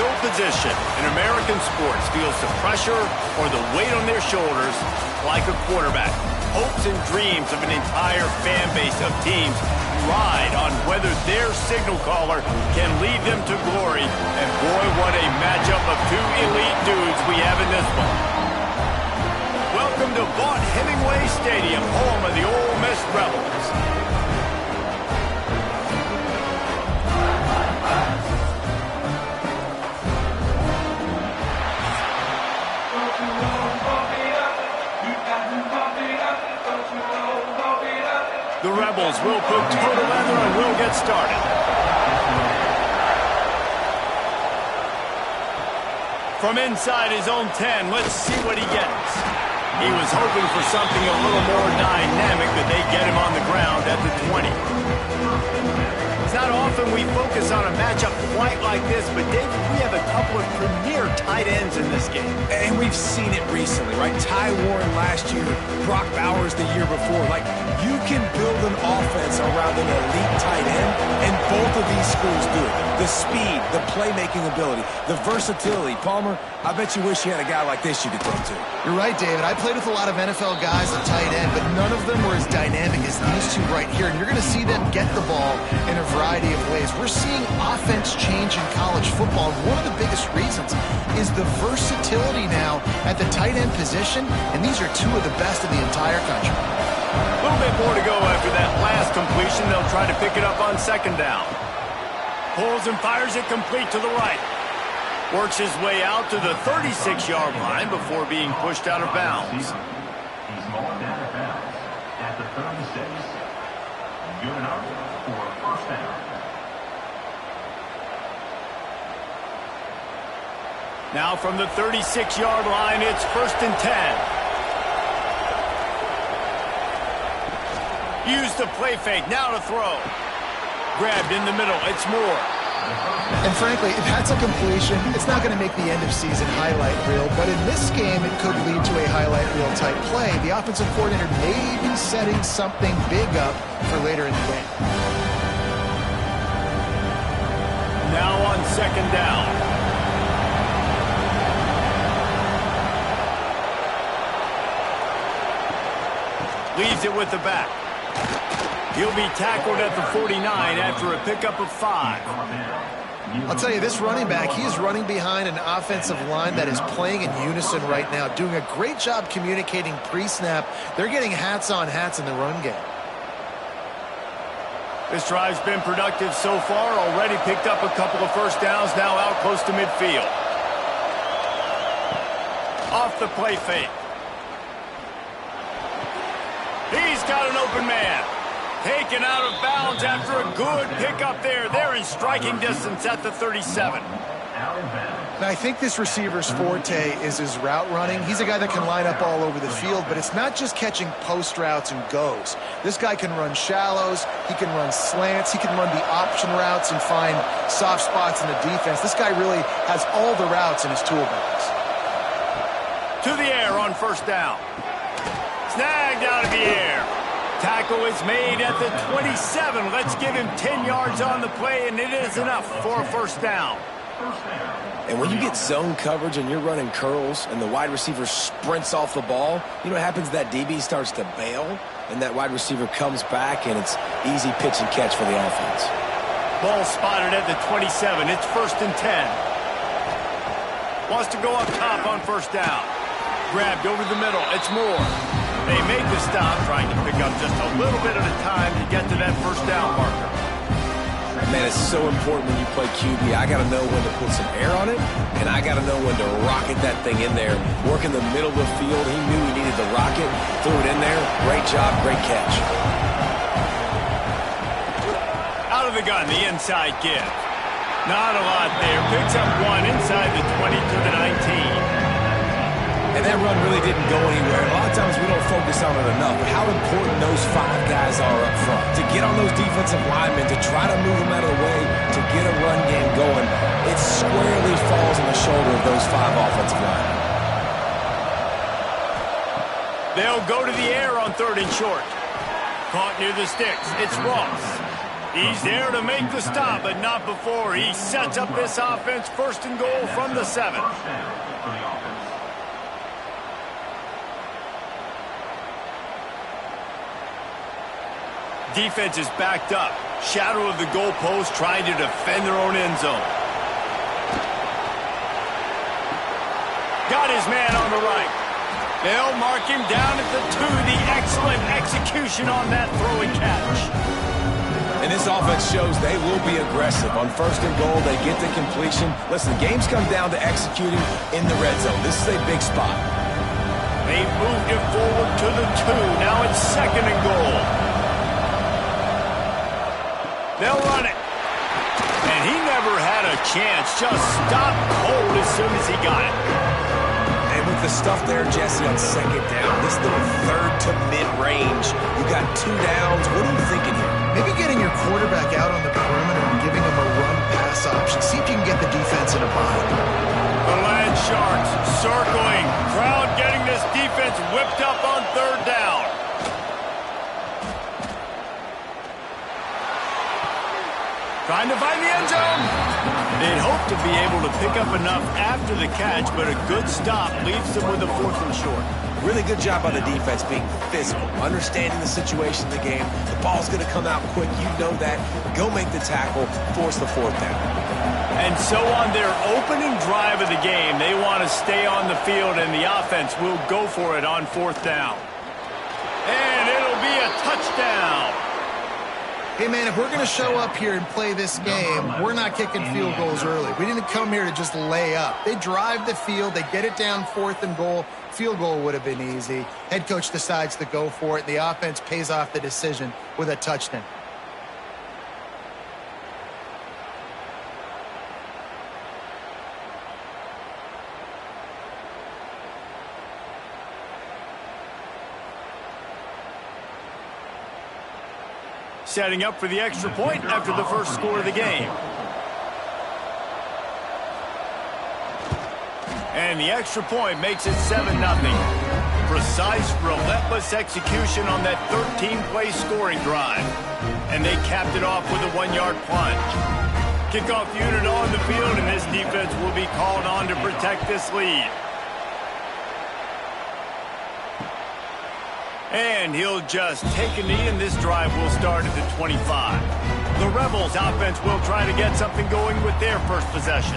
No position in American sports feels the pressure or the weight on their shoulders like a quarterback. Hopes and dreams of an entire fan base of teams ride on whether their signal caller can lead them to glory. And boy, what a matchup of two elite dudes we have in this one. Welcome to Vaught-Hemingway Stadium, home of the Ole Miss Rebels. The Rebels will put total leather and will get started. From inside his own 10, let's see what he gets. He was hoping for something a little more dynamic, but they get him on the ground at the 20. It's not often we focus on a matchup quite like this, but David, we have a couple of premier tight ends in this game. And we've seen it recently, right? Ty Warren last year, Brock Bowers the year before. Like, you can build an offense around an elite tight end, and both of these schools do it. The speed, the playmaking ability, the versatility. Palmer, I bet you wish you had a guy like this you could throw to. You're right, David. I played with a lot of NFL guys at tight end, but none of them were as dynamic as these two right here. And you're going to see them get the ball in a variety of ways. We're seeing offense change in college football. And one of the biggest reasons is the versatility now at the tight end position. And these are two of the best in the entire country. A little bit more to go after that last completion. They'll try to pick it up on second down. Pulls and fires it complete to the right. Works his way out to the 36-yard line before being pushed out of bounds. He's going down of bounds at the 36. Good enough for a first down. Now from the 36-yard line, it's 1st and 10. Use the play fake, now to throw. Grabbed in the middle, it's Moore. And frankly, if that's a completion, it's not going to make the end-of-season highlight reel, but in this game, it could lead to a highlight reel type play. The offensive coordinator may be setting something big up for later in the game. Now on second down. Leaves it with the back. He'll be tackled at the 49 after a pickup of 5. I'll tell you, this running back, he is running behind an offensive line that is playing in unison right now, doing a great job communicating pre-snap. They're getting hats on hats in the run game. This drive's been productive so far, already picked up a couple of first downs, now out close to midfield. Off the play fake. He's got an open man. Taken out of bounds after a good pickup there. They're in striking distance at the 37. Now, I think this receiver's forte is his route running. He's a guy that can line up all over the field, but it's not just catching post routes and goes. This guy can run shallows, he can run slants, he can run the option routes and find soft spots in the defense. This guy really has all the routes in his toolbox. To the air on first down. Snagged out of the air. Tackle is made at the 27. Let's give him 10 yards on the play, and it is enough for a first down. And when you get zone coverage and you're running curls and the wide receiver sprints off the ball, you know what happens? That DB starts to bail, and that wide receiver comes back, and it's easy pitch and catch for the offense. Ball spotted at the 27. It's 1st and 10. Wants to go up top on first down. Grabbed over the middle. It's Moore. They make the stop, trying to pick up just a little bit at a time to get to that first down marker. Man, it's so important when you play QB. I got to know when to put some air on it, and I got to know when to rocket that thing in there. Work in the middle of the field. He knew he needed the rocket. Threw it in there. Great job, great catch. Out of the gun, the inside give. Not a lot there. Picks up one inside the 20 to the 19. And that run really didn't go anywhere. A lot of times we don't focus on it enough, but how important those 5 guys are up front. To get on those defensive linemen, to try to move them out of the way, to get a run game going, it squarely falls on the shoulder of those 5 offensive linemen. They'll go to the air on 3rd and short. Caught near the sticks. It's Ross. He's there to make the stop, but not before. He sets up this offense 1st and goal from the 7. Defense is backed up. Shadow of the goalpost trying to defend their own end zone. Got his man on the right. They'll mark him down at the 2. The excellent execution on that throw and catch. And this offense shows they will be aggressive. On 1st and goal, they get the completion. Listen, games come down to executing in the red zone. This is a big spot. They moved it forward to the 2. Now it's 2nd and goal. They'll run it. And he never had a chance. Just stopped cold as soon as he got it. And with the stuff there, Jesse, on 2nd down, this little 3rd to mid-range, you got 2 downs. What are you thinking here? Maybe getting your quarterback out on the perimeter and giving him a run-pass option. See if you can get the defense in a bind. The Land Sharks circling. Crowd getting this defense whipped up on 3rd down. Trying to find the end zone. They'd hope to be able to pick up enough after the catch, but a good stop leaves them with a 4th and short. Really good job by the defense being physical, understanding the situation of the game. The ball's going to come out quick. You know that. Go make the tackle, force the 4th down. And so on their opening drive of the game, they want to stay on the field, and the offense will go for it on 4th down. And it'll be a touchdown. Hey, man, if we're going to show up here and play this game, we're not kicking field goals early. We didn't come here to just lay up. They drive the field. They get it down 4th and goal. Field goal would have been easy. Head coach decides to go for it. The offense pays off the decision with a touchdown. Setting up for the extra point after the first score of the game. And the extra point makes it 7-0. Precise, relentless execution on that 13-play scoring drive. And they capped it off with a 1-yard plunge. Kickoff unit on the field, and this defense will be called on to protect this lead. And he'll just take a knee, and this drive will start at the 25. The Rebels offense will try to get something going with their first possession.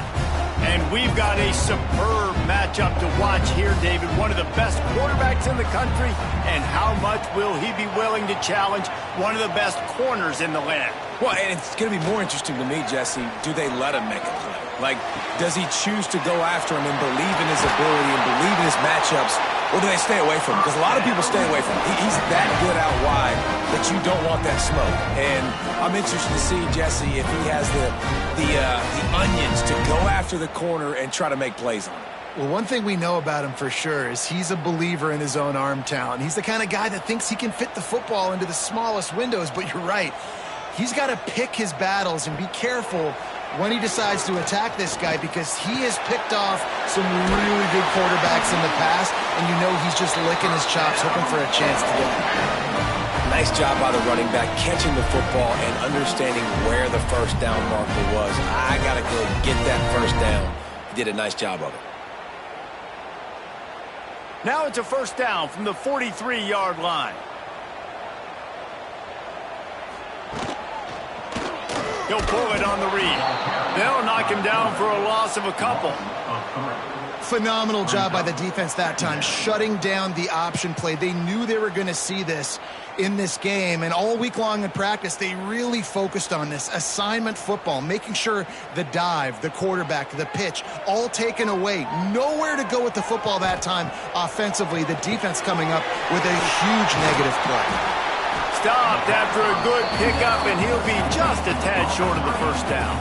And we've got a superb matchup to watch here, David. One of the best quarterbacks in the country. And how much will he be willing to challenge one of the best corners in the land? Well, and it's going to be more interesting to me, Jesse, do they let him make a play? Like, does he choose to go after him and believe in his ability and believe in his matchups, or do they stay away from him? Because a lot of people stay away from him. He's that good out wide that you don't want that smoke. And I'm interested to see, Jesse, if he has the onions to go after the corner and try to make plays on it. Well, one thing we know about him for sure is he's a believer in his own arm talent. He's the kind of guy that thinks he can fit the football into the smallest windows, but you're right. He's got to pick his battles and be careful when he decides to attack this guy, because he has picked off some really good quarterbacks in the past, and you know he's just licking his chops, hoping for a chance to get it. Nice job by the running back, catching the football and understanding where the first down marker was. I got to go get that first down. He did a nice job of it. Now it's a first down from the 43-yard line. He'll pull it on the read. They'll knock him down for a loss of a couple. Phenomenal job by the defense that time, shutting down the option play. They knew they were going to see this in this game, and all week long in practice, they really focused on this assignment football, making sure the dive, the quarterback, the pitch, all taken away. Nowhere to go with the football that time offensively. The defense coming up with a huge negative play. Stopped after a good pickup, and he'll be just a tad short of the first down.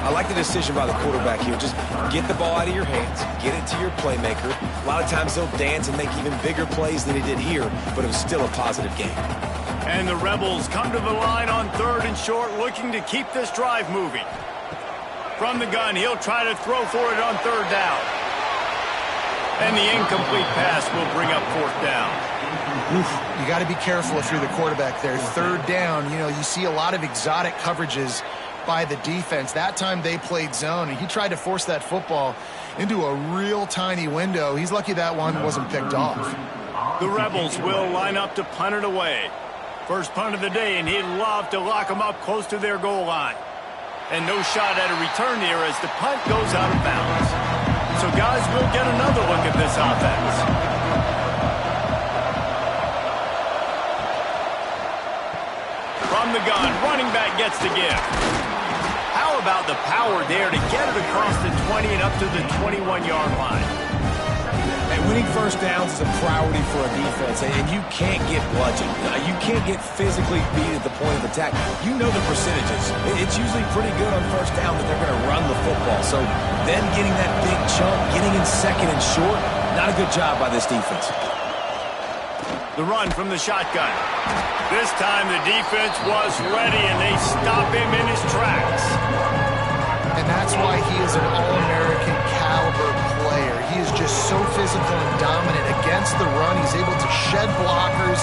I like the decision by the quarterback here. Just get the ball out of your hands, get it to your playmaker. A lot of times they'll dance and make even bigger plays than he did here, but it was still a positive game. And the Rebels come to the line on 3rd and short, looking to keep this drive moving. From the gun, he'll try to throw for it on 3rd down. And the incomplete pass will bring up 4th down. You got to be careful if you're the quarterback there. Third down, you see a lot of exotic coverages by the defense. That time they played zone, and he tried to force that football into a real tiny window. He's lucky that one wasn't picked off. The Rebels will line up to punt it away. First punt of the day, and he'd love to lock them up close to their goal line. And no shot at a return here as the punt goes out of bounds. So, guys, we'll get another look at this offense. From the gun, running back gets the give. How about the power there to get it across the 20 and up to the 21-yard line? And winning first downs is a priority for a defense, and you can't get bludgeoned. You can't get physically beat at the point of attack. You know the percentages. It's usually pretty good on first down that they're going to run the football. So then getting that big chunk, getting in second and short, not a good job by this defense. The run from the shotgun. This time the defense was ready, and they stop him in his tracks. And that's why he is an All-American caliber player. He is just so physical and dominant against the run. He's able to shed blockers,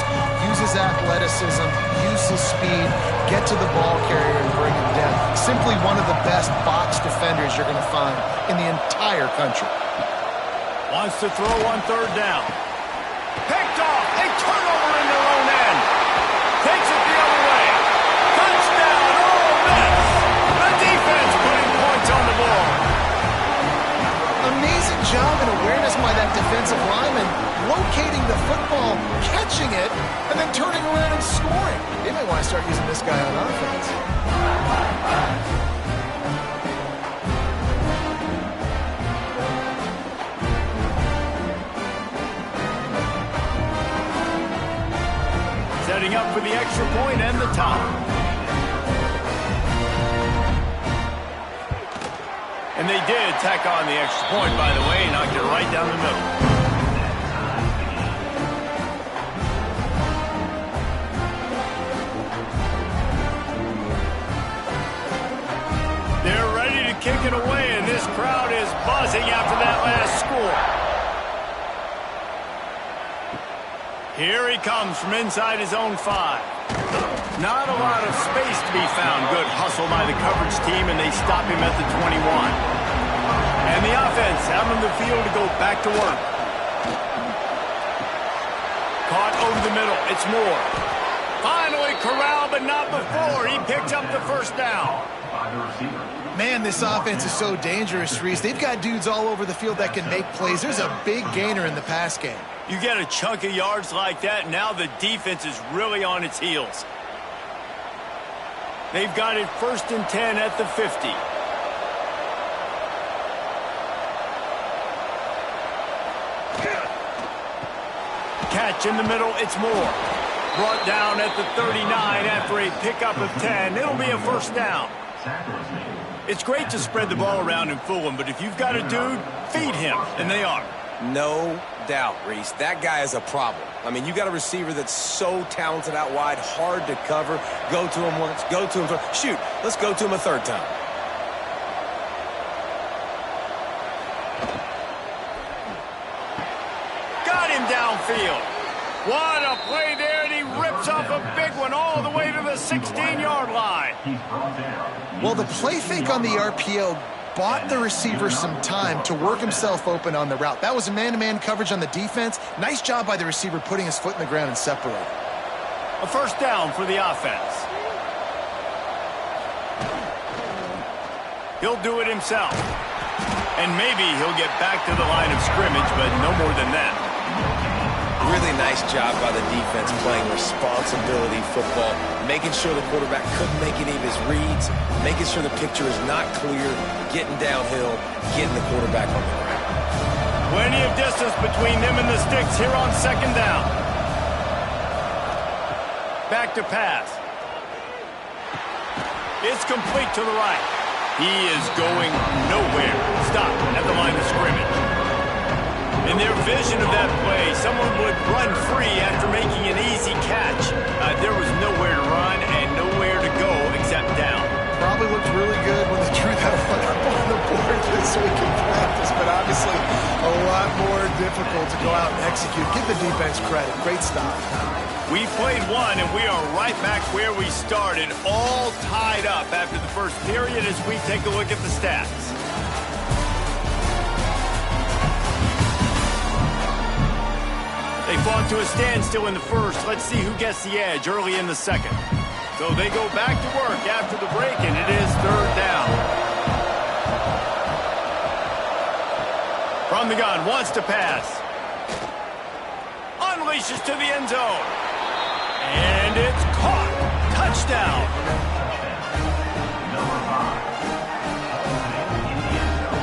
use his athleticism, use his speed, get to the ball carrier and bring him down. Simply one of the best box defenders you're going to find in the entire country. Wants to throw on third down. Picked off. A turnover in their own end. Takes it the other way. Touchdown. Ole Miss. The defense putting points on the board. Amazing job and awareness by that defensive lineman, locating the football, catching it, and then turning around and scoring. They may want to start using this guy on offense. Setting up for the extra point and the top. And they did tack on the extra point, by the way, knocked it right down the middle. They're ready to kick it away, and this crowd is buzzing after that last score. Here he comes from inside his own 5. Not a lot of space to be found. Good hustle by the coverage team, and they stop him at the 21. And the offense out on the field to go back to work. Caught over the middle. It's Moore. Finally corralled, but not before. He picked up the first down. Man, this offense is so dangerous, Reese. They've got dudes all over the field that can make plays. There's a big gainer in the pass game. You get a chunk of yards like that, now the defense is really on its heels. They've got it 1st and 10 at the 50. Catch in the middle, it's Moore. Brought down at the 39 after a pickup of 10. It'll be a first down. It's great to spread the ball around and fool him, but if you've got a dude, feed him, and they are. No doubt, Reese. That guy is a problem. I mean, you got a receiver that's so talented out wide, hard to cover. Go to him once, go to him twice. Shoot, let's go to him a third time. Got him downfield. What a play there, and he rips off a big one all the way to the 16-yard line. Well, the play fake on the RPO bought the receiver some time to work himself open on the route. That was a man-to-man coverage on the defense. Nice job by the receiver putting his foot in the ground and separating. A first down for the offense. He'll do it himself. And maybe he'll get back to the line of scrimmage, but no more than that. Really nice job by the defense playing responsibility football, making sure the quarterback couldn't make any of his reads, making sure the picture is not clear, getting downhill, getting the quarterback on the ground. Plenty of distance between them and the sticks here on second down. Back to pass. It's complete to the right. He is going nowhere. Stop at the line of scrimmage. In their vision of that play, someone would run free after making an easy catch. There was nowhere to run and nowhere to go except down. Probably looked really good when they drew that one up on the board this week in practice, but obviously a lot more to difficult to go out and execute. Give the defense credit. Great stop. We played one, and we are right back where we started, all tied up after the first period as we take a look at the stats. They fought to a standstill in the first. Let's see who gets the edge early in the second. So they go back to work after the break, and it is third down. From the gun, wants to pass. Unleashes to the end zone. And it's caught. Touchdown. Number 5. In the end zone.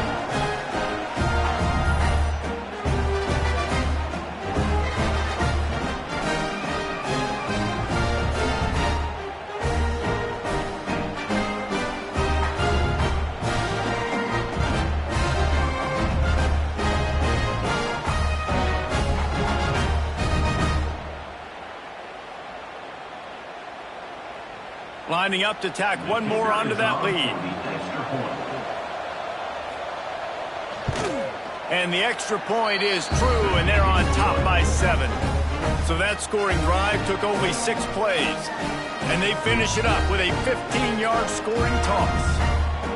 Lining up to tack one more onto that lead. And the extra point is true, and they're on top by 7. So that scoring drive took only 6 plays. And they finish it up with a 15-yard scoring toss.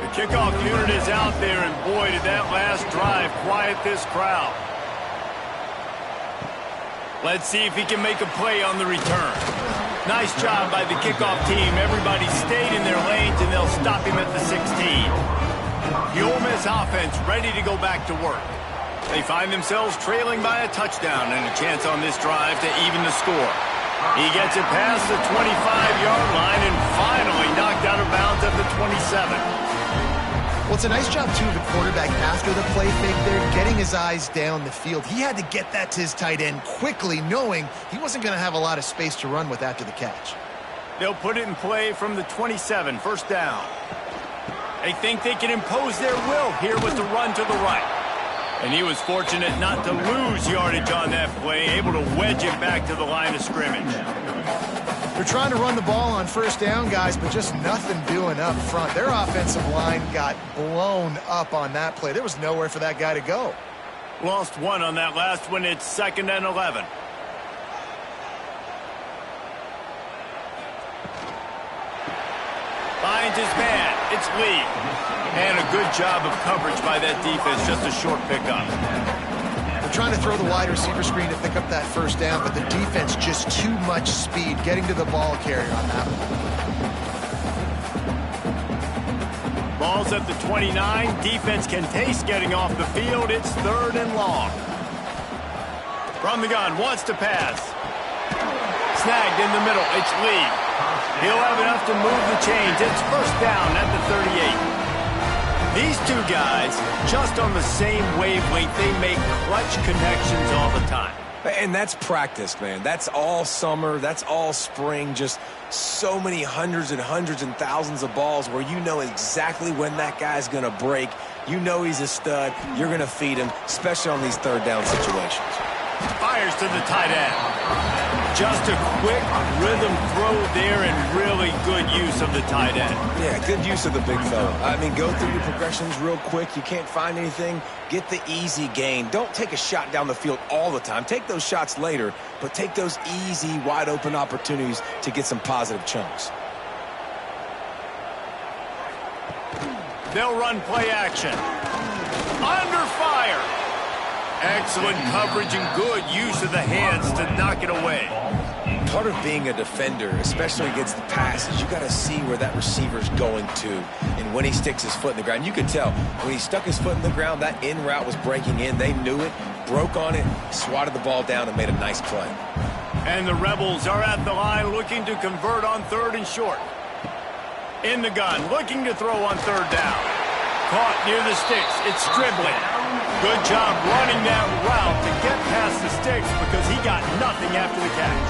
The kickoff unit is out there, and boy, did that last drive quiet this crowd. Let's see if he can make a play on the return. Nice job by the kickoff team. Everybody stayed in their lanes, and they'll stop him at the 16. The Ole Miss offense ready to go back to work. They find themselves trailing by a touchdown and a chance on this drive to even the score. He gets it past the 25-yard line and finally knocked out of bounds at the 27. Well, it's a nice job, too, of the quarterback after the play fake there, getting his eyes down the field. He had to get that to his tight end quickly, knowing he wasn't going to have a lot of space to run with after the catch. They'll put it in play from the 27, first down. They think they can impose their will here with the run to the right. And he was fortunate not to lose yardage on that play, able to wedge it back to the line of scrimmage. They're trying to run the ball on first down, guys, but just nothing doing up front. Their offensive line got blown up on that play. There was nowhere for that guy to go. Lost one on that last one. It's 2nd and 11. Finds his man. It's Lee. And a good job of coverage by that defense. Just a short pickup. They're trying to throw the wide receiver screen to pick up that first down, but the defense just too much speed getting to the ball carrier on that one. Ball's at the 29. Defense can taste getting off the field. It's 3rd and long. From the gun, wants to pass. Snagged in the middle. It's Lee. He'll have enough to move the chains. It's first down at the 38. These two guys, just on the same wavelength, they make clutch connections all the time. And that's practice, man. That's all summer. That's all spring. Just so many hundreds and thousands of balls where you know exactly when that guy's going to break. You know he's a stud. You're going to feed him, especially on these third down situations. Fires to the tight end. Just a quick rhythm throw there and really good use of the tight end. Yeah, good use of the big fella. I mean, go through your progressions real quick. You can't find anything. Get the easy gain. Don't take a shot down the field all the time. Take those shots later, but take those easy, wide-open opportunities to get some positive chunks. They'll run play action. Under fire. Excellent coverage and good use of the hands to knock it away. Part of being a defender, especially against the passes, you got to see where that receiver's going to and when he sticks his foot in the ground. You could tell when he stuck his foot in the ground, that in route was breaking in. They knew it, broke on it, swatted the ball down, and made a nice play. And the Rebels are at the line looking to convert on 3rd and short. In the gun, looking to throw on 3rd down. Caught near the sticks. It's Stribling. Good job running that route to get past the sticks because he got nothing after the catch.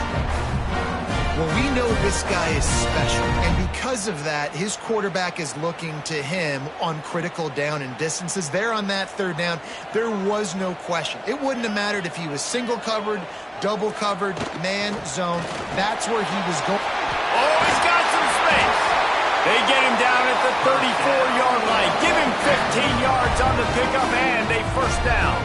Well, we know this guy is special, and because of that, his quarterback is looking to him on critical down and distances. There on that 3rd down, there was no question. It wouldn't have mattered if he was single covered, double covered, man, zone. That's where he was going. Oh, he's got some space. They get him down at the 34-yard line. Give him 15 yards on the pickup and a first down.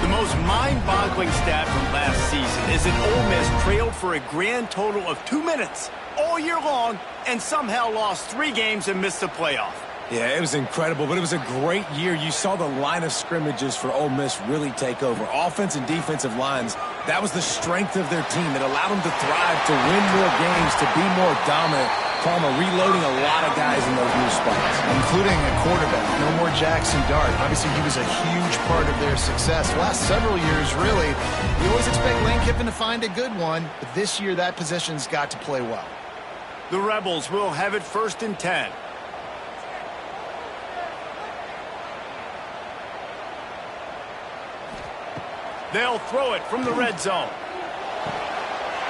The most most mind-boggling stat from last season is that Ole Miss trailed for a grand total of 2 minutes all year long and somehow lost 3 games and missed the playoff. Yeah, it was incredible, but it was a great year. You saw the line of scrimmages for Ole Miss really take over. Offense and defensive lines, that was the strength of their team. It allowed them to thrive, to win more games, to be more dominant. Palmer reloading a lot of guys in those new spots. Including a quarterback. No more Jackson Dart. Obviously, he was a huge part of their success. Last several years, really, we always expect Lane Kiffin to find a good one, but this year that position's got to play well. The Rebels will have it 1st and 10. They'll throw it from the red zone.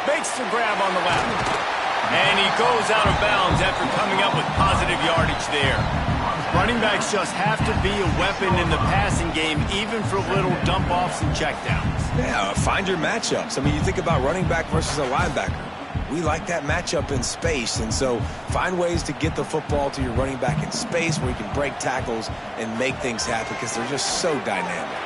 Makes the grab on the left. And he goes out of bounds after coming up with positive yardage there. Running backs just have to be a weapon in the passing game, even for little dump-offs and checkdowns. Yeah, find your matchups. I mean, you think about running back versus a linebacker. We like that matchup in space, and so find ways to get the football to your running back in space where you can break tackles and make things happen because they're just so dynamic.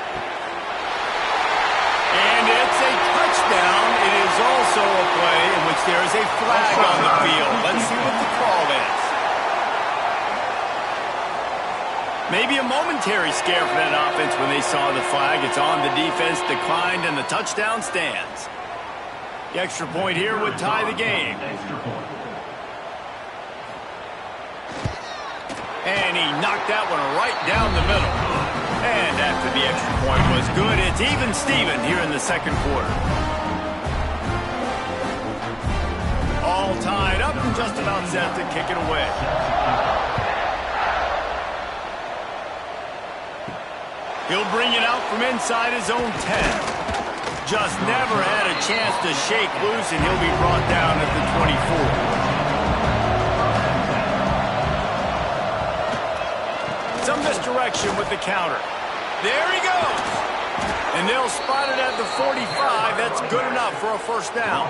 And it's a touchdown. It is also a play in which there is a flag on the field. Let's see what the call is. Maybe a momentary scare for that offense when they saw the flag. It's on, the defense declined, and the touchdown stands. The extra point here would tie the game. And he knocked that one right down the middle. And after the extra point was good, it's even Steven here in the second quarter. All tied up and just about set to kick it away. He'll bring it out from inside his own 10. Just never had a chance to shake loose, and he'll be brought down at the 24. Some misdirection with the counter. There he goes. And they'll spot it at the 45. That's good enough for a first down.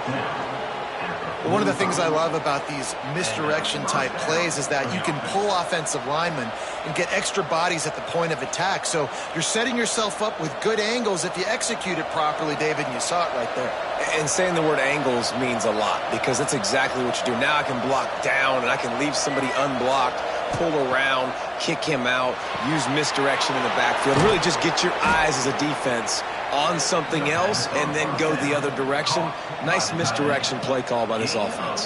One of the things I love about these misdirection-type plays is that you can pull offensive linemen and get extra bodies at the point of attack. So you're setting yourself up with good angles if you execute it properly, David, and you saw it right there. And saying the word angles means a lot because that's exactly what you do. Now I can block down and I can leave somebody unblocked, pull around, kick him out, use misdirection in the backfield. Really just get your eyes as a defense on something else and then go the other direction. Nice misdirection play call by this offense.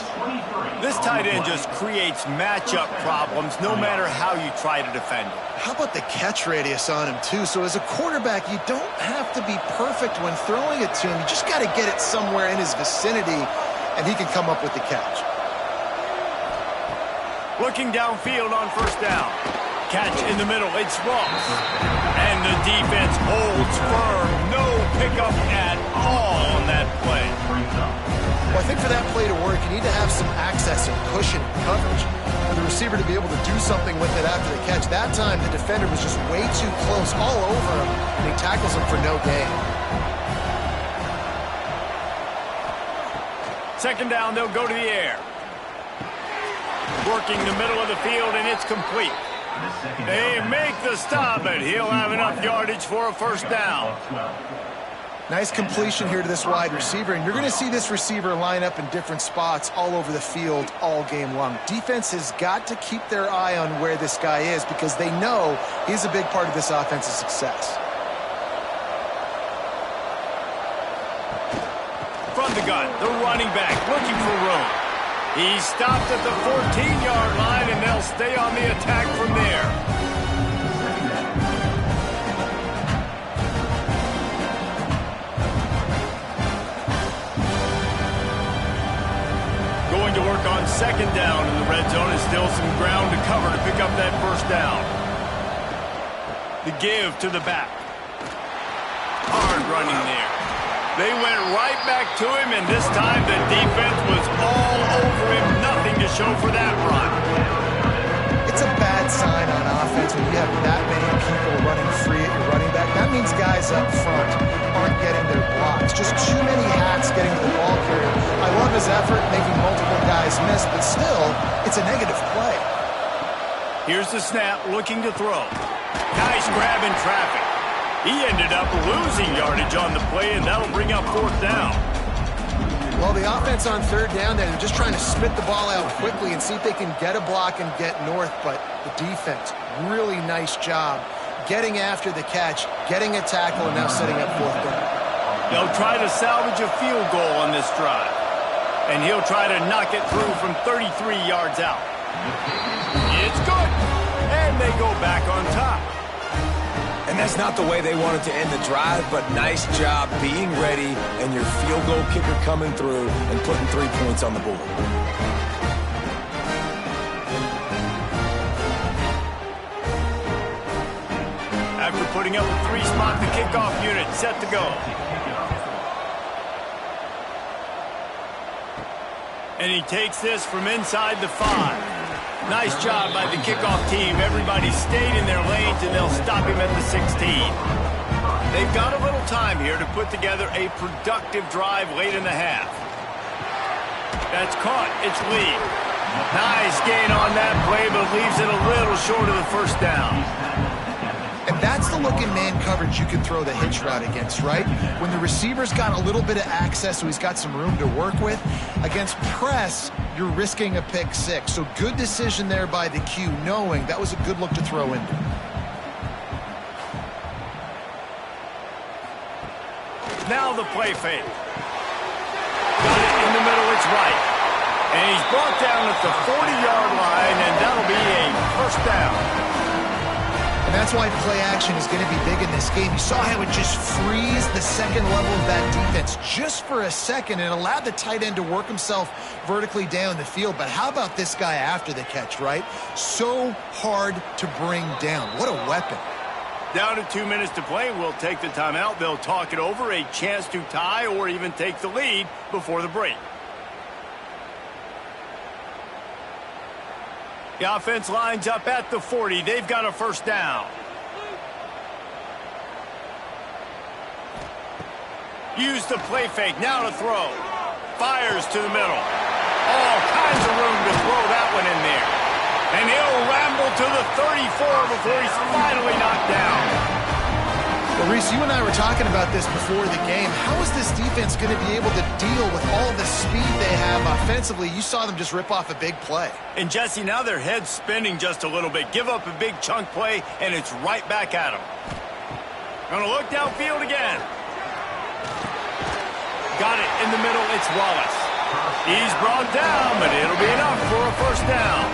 This tight end just creates matchup problems no matter how you try to defend it. How about the catch radius on him, too? So as a quarterback, you don't have to be perfect when throwing it to him. You just got to get it somewhere in his vicinity, and he can come up with the catch. Looking downfield on first down. Catch in the middle. It's Ross. And the defense holds firm. No pickup at all on that play. Well, I think for that play to work, you need to have some access and cushion coverage for the receiver to be able to do something with it after the catch. That time, the defender was just way too close, all over him, and he tackles him for no gain. Second down, they'll go to the air. Working the middle of the field, and it's complete. They make the stop, and he'll have enough yardage for a first down. Nice completion here to this wide receiver, and you're going to see this receiver line up in different spots all over the field all game long. Defense has got to keep their eye on where this guy is because they know he's a big part of this offense's success. From the gun, the running back looking for room. He stopped at the 14-yard line, and they'll stay on the attack from there. Going to work on second down in the red zone, and still some ground to cover to pick up that first down. The give to the back. Hard running there. They went right back to him, and this time the defense was all over him. Nothing to show for that run. It's a bad sign on offense when you have that many people running free at your running back. That means guys up front aren't getting their blocks. Just too many hats getting to the ball carrier. I love his effort making multiple guys miss, but still, it's a negative play. Here's the snap, looking to throw. Nice grab in traffic. He ended up losing yardage on the play, and that'll bring up 4th down. Well, the offense on 3rd down there, they're just trying to spit the ball out quickly and see if they can get a block and get north, but the defense, really nice job getting after the catch, getting a tackle, and now setting up 4th down. They'll try to salvage a field goal on this drive, and he'll try to knock it through from 33 yards out. It's good, and they go back on top. And that's not the way they wanted to end the drive, but nice job being ready and your field goal kicker coming through and putting 3 points on the board. After putting up a 3-spot, the kickoff unit set to go. And he takes this from inside the 5. Nice job by the kickoff team. Everybody stayed in their lanes, and they'll stop him at the 16. They've got a little time here to put together a productive drive late in the half. That's caught. It's Lee. Nice gain on that play, but leaves it a little short of the 1st down. And that's the look in man coverage you can throw the hitch route against, right? When the receiver's got a little bit of access, so he's got some room to work with. Against press, you're risking a pick 6. So good decision there by the Q, knowing that was a good look to throw in. Now the play fake. Got it in the middle, it's right. And he's brought down at the 40-yard line, and that'll be a 1st down. And that's why play action is going to be big in this game. You saw how it just frees the second level of that defense just for a second and allowed the tight end to work himself vertically down the field. But how about this guy after the catch, right? So hard to bring down. What a weapon. Down to 2 minutes to play. We'll take the timeout. They'll talk it over, a chance to tie or even take the lead before the break. The offense lines up at the 40. They've got a 1st down. Use the play fake. Now to throw. Fires to the middle. All kinds of room to throw that one in there. And he'll ramble to the 34 before he's finally knocked down. Well, Reese, you and I were talking about this before the game. How is this defense going to be able to deal with all the speed they have offensively? You saw them just rip off a big play. And, Jesse, now their head's spinning just a little bit. Give up a big chunk play, and it's right back at them. Going to look downfield again. Got it in the middle. It's Wallace. He's brought down, but it'll be enough for a 1st down.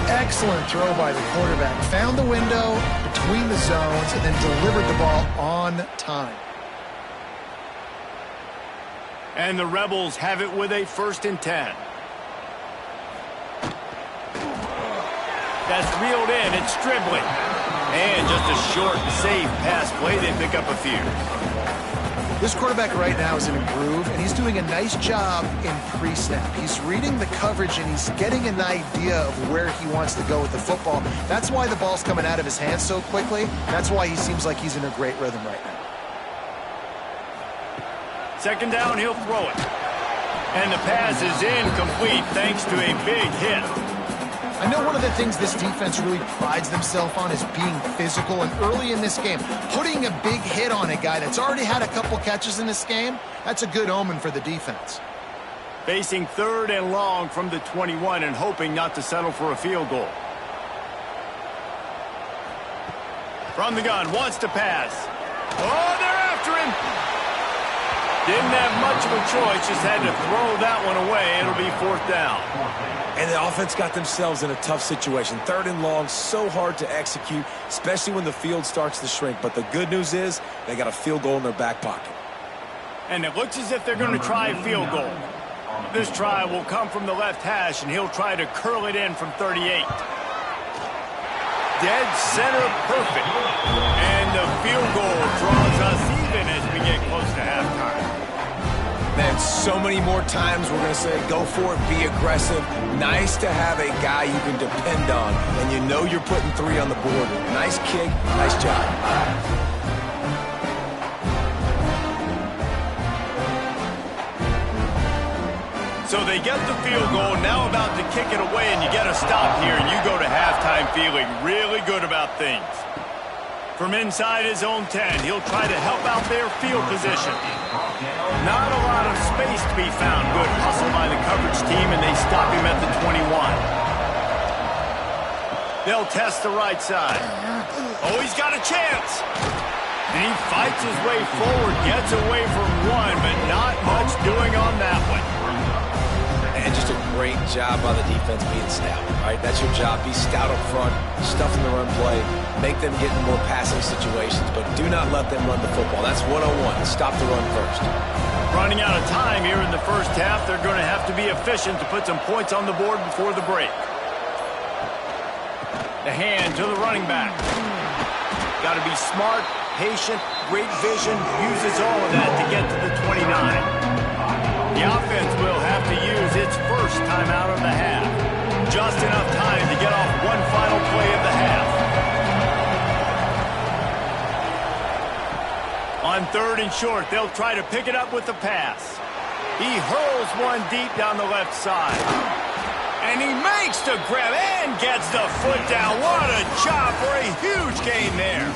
Excellent throw by the quarterback. Found the window between the zones and then delivered the ball on time. And the Rebels have it with a 1st and 10. That's reeled in. It's dribbling. And just a short, safe pass play. They pick up a few. This quarterback right now is in a groove, and he's doing a nice job in pre-snap. He's reading the coverage, and he's getting an idea of where he wants to go with the football. That's why the ball's coming out of his hands so quickly. That's why he seems like he's in a great rhythm right now. 2nd down, he'll throw it. And the pass is incomplete thanks to a big hit. I know one of the things this defense really prides themselves on is being physical, and early in this game, putting a big hit on a guy that's already had a couple catches in this game, that's a good omen for the defense. Facing 3rd and long from the 21 and hoping not to settle for a field goal. From the gun, wants to pass. Oh, they're after him. Didn't have much of a choice, just had to throw that one away. It'll be 4th down. And the offense got themselves in a tough situation. 3rd and long, so hard to execute, especially when the field starts to shrink. But the good news is they got a field goal in their back pocket. And it looks as if they're going to try a field goal. This try will come from the left hash, and he'll try to curl it in from 38. Dead center perfect. And the field goal draws us even as we get close to halftime. Man, so many more times we're going to say, go for it, be aggressive. Nice to have a guy you can depend on, and you know you're putting 3 on the board. Nice kick, nice job. So they get the field goal, now about to kick it away, and you get a stop here, and you go to halftime feeling really good about things. From inside his own 10, he'll try to help out their field position. Not a lot of space to be found. Good hustle by the coverage team, and they stop him at the 21. They'll test the right side. Oh, he's got a chance. And he fights his way forward, gets away from one, but not much doing on that one. And just a great job by the defense being stout, right? That's your job. Be stout up front, stuff in the run play, make them get in more passing situations, but do not let them run the football. That's 101. Stop the run first. Running out of time here in the first half, they're going to have to be efficient to put some points on the board before the break. The hand to the running back. Got to be smart, patient, great vision, uses all of that to get to the 29. The offense will have to use its first timeout of the half. Just enough time to get off one final play of the half. On 3rd and short, they'll try to pick it up with the pass. He hurls one deep down the left side. And he makes the grab and gets the foot down. What a job for a huge gain there.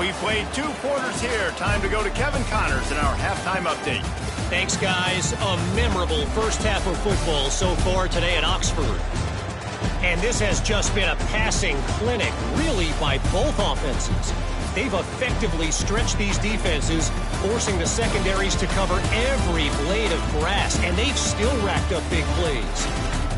We played 2 quarters here. Time to go to Kevin Connors in our halftime update. Thanks, guys. A memorable first half of football so far today at Oxford. And this has just been a passing clinic, really, by both offenses. They've effectively stretched these defenses, forcing the secondaries to cover every blade of grass, and they've still racked up big plays.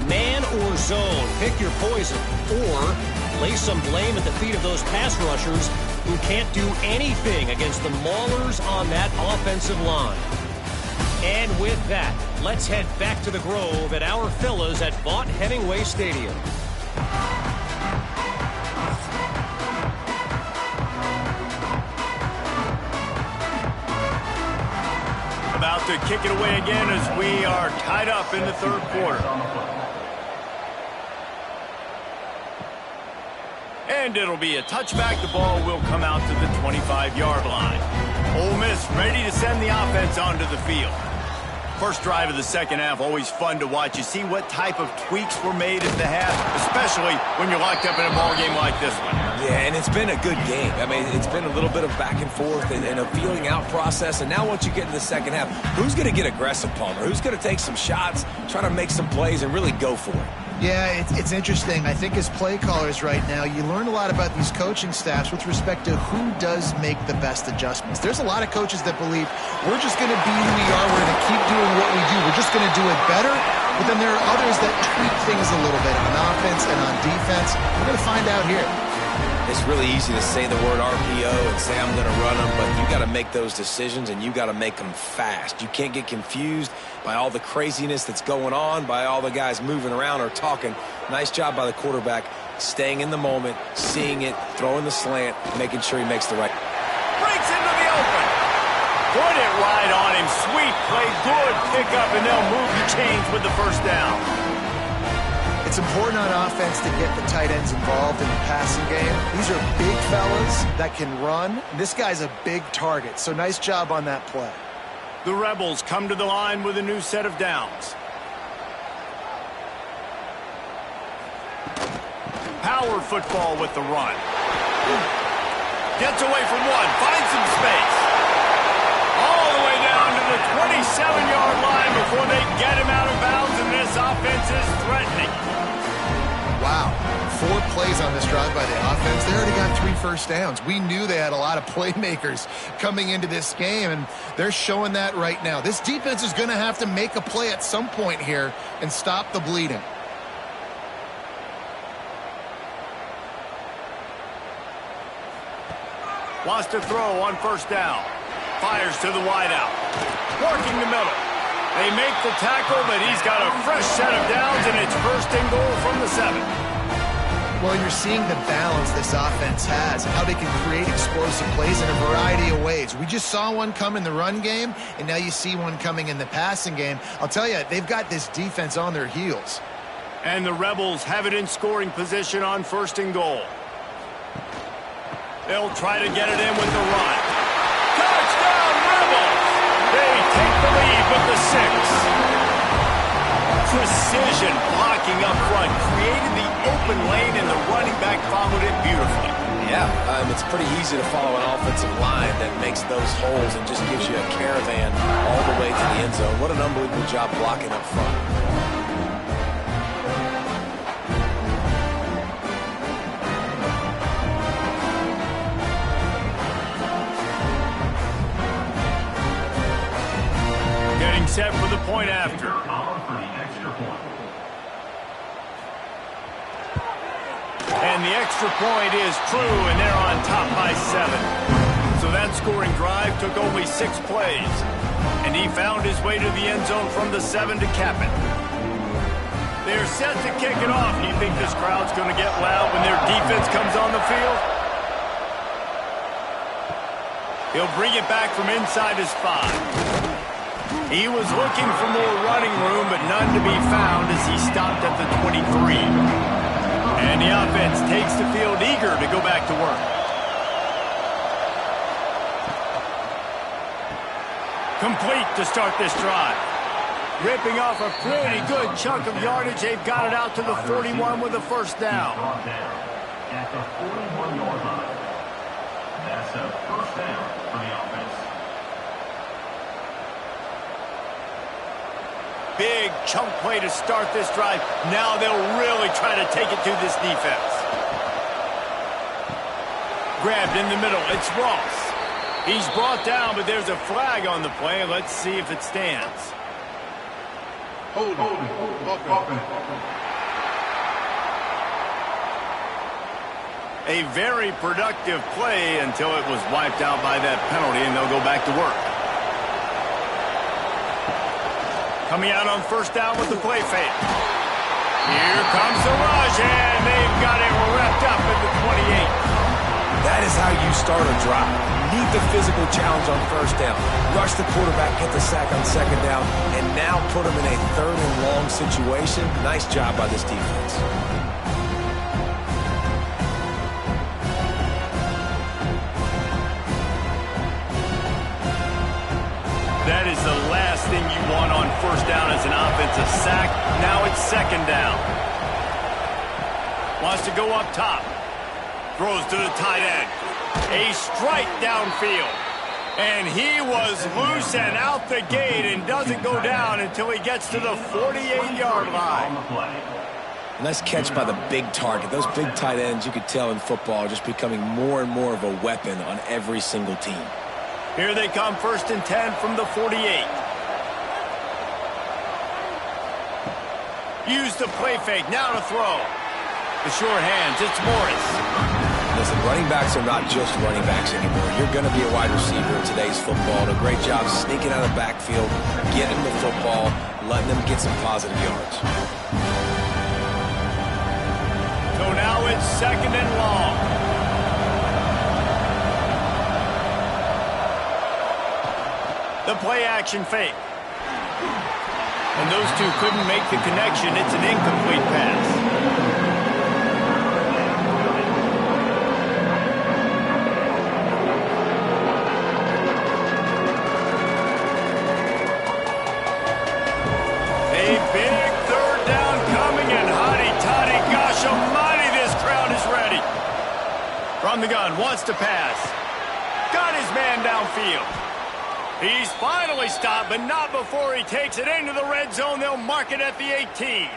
Man or zone, pick your poison, or lay some blame at the feet of those pass rushers who can't do anything against the maulers on that offensive line. And with that, let's head back to the Grove at our fellas at Vaught Hemingway Stadium. About to kick it away again as we are tied up in the 3rd quarter. And it'll be a touchback. The ball will come out to the 25-yard line. Ole Miss ready to send the offense onto the field. First drive of the second half, always fun to watch. You see what type of tweaks were made at the half, especially when you're locked up in a ball game like this one. Yeah, and it's been a good game. I mean, it's been a little bit of back and forth and a feeling out process. And now once you get in the second half, who's going to get aggressive, Palmer? Who's going to take some shots, try to make some plays, and really go for it? Yeah, it's interesting. I think as play callers right now, you learn a lot about these coaching staffs with respect to who does make the best adjustments. There's a lot of coaches that believe we're just going to be who we are. We're going to keep doing what we do. We're just going to do it better. But then there are others that tweak things a little bit on offense and on defense. We're going to find out here. It's really easy to say the word RPO and say I'm going to run them, but you got to make those decisions and you got to make them fast. You can't get confused by all the craziness that's going on, by all the guys moving around or talking. Nice job by the quarterback, staying in the moment, seeing it, throwing the slant, making sure he makes the right. Breaks into the open. Put it right on him. Sweet play, good pickup, and they'll move the chains with the first down. It's important on offense to get the tight ends involved in the passing game. These are big fellas that can run. This guy's a big target, so nice job on that play. The Rebels come to the line with a new set of downs. Power football with the run. Gets away from one, finds some space. All the way down to the 27-yard line before they get him out of bounds, and this offense is threatening. Wow, 4 plays on this drive by the offense. They already got 3 first downs. We knew they had a lot of playmakers coming into this game, and they're showing that right now. This defense is going to have to make a play at some point here and stop the bleeding. Wants to throw on first down. Fires to the wideout. Working the middle. They make the tackle, but he's got a fresh set of downs, and it's 1st and goal from the 7. Well, you're seeing the balance this offense has and how they can create explosive plays in a variety of ways. We just saw one come in the run game, and now you see one coming in the passing game. I'll tell you, they've got this defense on their heels. And the Rebels have it in scoring position on 1st and goal. They'll try to get it in with the run. Touchdown, Rebels! They take the lead with the 6. Precision blocking up front, created the open lane, and the running back followed it beautifully. Yeah, it's pretty easy to follow an offensive line that makes those holes and just gives you a caravan all the way to the end zone. What an unbelievable job blocking up front. Getting set for the point after. And the extra point is true, and they're on top by 7. So that scoring drive took only 6 plays. And he found his way to the end zone from the 7 to cap it. They're set to kick it off. Do you think this crowd's going to get loud when their defense comes on the field? He'll bring it back from inside his 5. He was looking for more running room, but none to be found as he stopped at the 23. And the offense takes the field eager to go back to work. Complete to start this drive. Ripping off a pretty good chunk of yardage. They've got it out to the 41 with a first down. At the 41-yard line. That's a first down for the offense. Big chunk play to start this drive. Now they'll really try to take it through this defense. Grabbed in the middle. It's Ross. He's brought down, but there's a flag on the play. Let's see if it stands. Hold it. A very productive play until it was wiped out by that penalty, and they'll go back to work. Coming out on first down with the play fake. Here comes the rush, and they've got it wrapped up at the 28. That is how you start a drive. You need the physical challenge on first down. Rush the quarterback, get the sack on second down, and now put him in a 3rd and long situation. Nice job by this defense. That is the last thing you want on first down as an offensive sack. Now it's second down. Wants to go up top. Throws to the tight end. A strike downfield. And he was loose and out the gate and doesn't go down until he gets to the 48-yard line. Nice catch by the big target. Those big tight ends, you could tell in football, are just becoming more and more of a weapon on every single team. Here they come, 1st and 10 from the 48. Use the play fake, now to throw. The short hands, it's Morris. Listen, running backs are not just running backs anymore. You're going to be a wide receiver in today's football. And a great job sneaking out of the backfield, getting the football, letting them get some positive yards. So now it's 2nd and long. The play action fake. And those two couldn't make the connection. It's an incomplete pass. A big 3rd down coming, and hotty-toddy, gosh almighty, this crowd is ready. From the gun, wants to pass. Got his man downfield. He's finally stopped, but not before he takes it into the red zone. They'll mark it at the 18.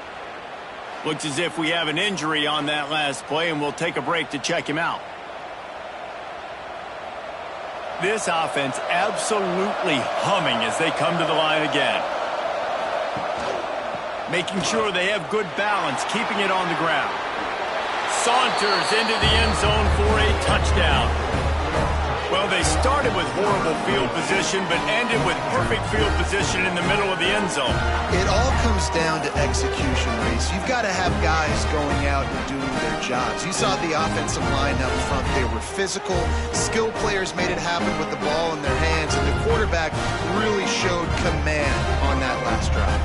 Looks as if we have an injury on that last play, and we'll take a break to check him out. This offense absolutely humming as they come to the line again. Making sure they have good balance, keeping it on the ground. Saunters into the end zone for a touchdown. Well, they started with horrible field position, but ended with perfect field position in the middle of the end zone. It all comes down to execution, Reese. You've got to have guys going out and doing their jobs. You saw the offensive line up front. They were physical. Skill players made it happen with the ball in their hands, and the quarterback really showed command on that last drive.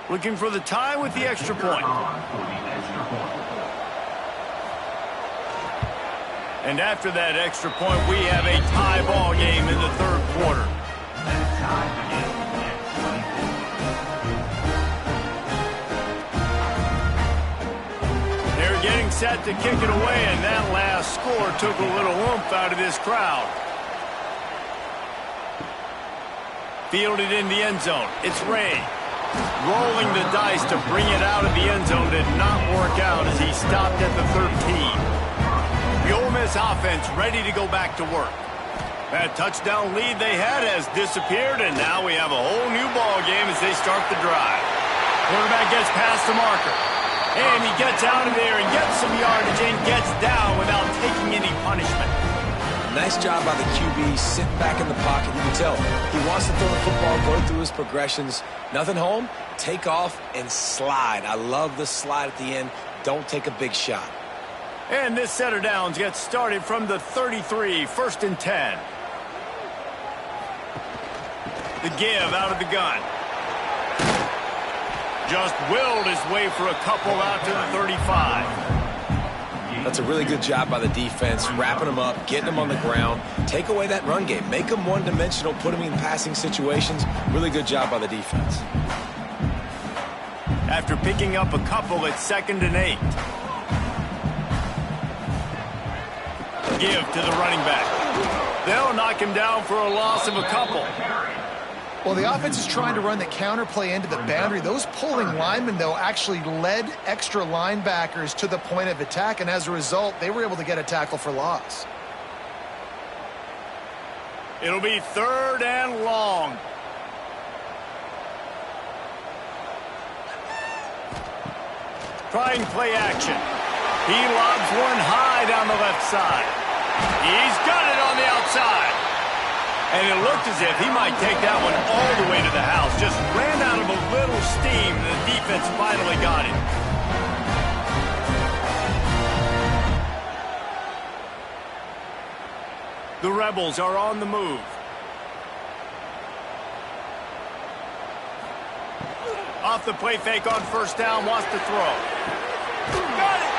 Looking for the tie with the extra point. And after that extra point, we have a tie ball game in the 3rd quarter. set to kick it away, and that last score took a little oomph out of this crowd. Fielded in the end zone. It's Ray. Rolling the dice to bring it out of the end zone did not work out as he stopped at the 13. The Ole Miss offense ready to go back to work. That touchdown lead they had has disappeared, and now we have a whole new ball game as they start the drive. Quarterback gets past the marker, and he gets out of there and gets some yardage and gets down without taking any punishment. Nice job by the QB, sitting back in the pocket. You can tell he wants to throw the football, go through his progressions. Nothing home, take off and slide. I love the slide at the end. Don't take a big shot. And this set of downs gets started from the 33, 1st and 10. The give out of the gun. Just willed his way for a couple out to the 35. That's a really good job by the defense, wrapping them up, getting them on the ground. Take away that run game. Make them one-dimensional, put them in passing situations. Really good job by the defense. After picking up a couple, it's 2nd and 8. Give to the running back. They'll knock him down for a loss of a couple. Well, the offense is trying to run the counterplay into the boundary. Those pulling linemen, though, actually led extra linebackers to the point of attack, and as a result, they were able to get a tackle for loss. It'll be 3rd and long. Trying play action. He lobs one high down the left side. He's got it on the outside. And it looked as if he might take that one all the way to the house. Just ran out of a little steam, and the defense finally got it. The Rebels are on the move. Off the play fake on 1st down, wants to throw. Got it!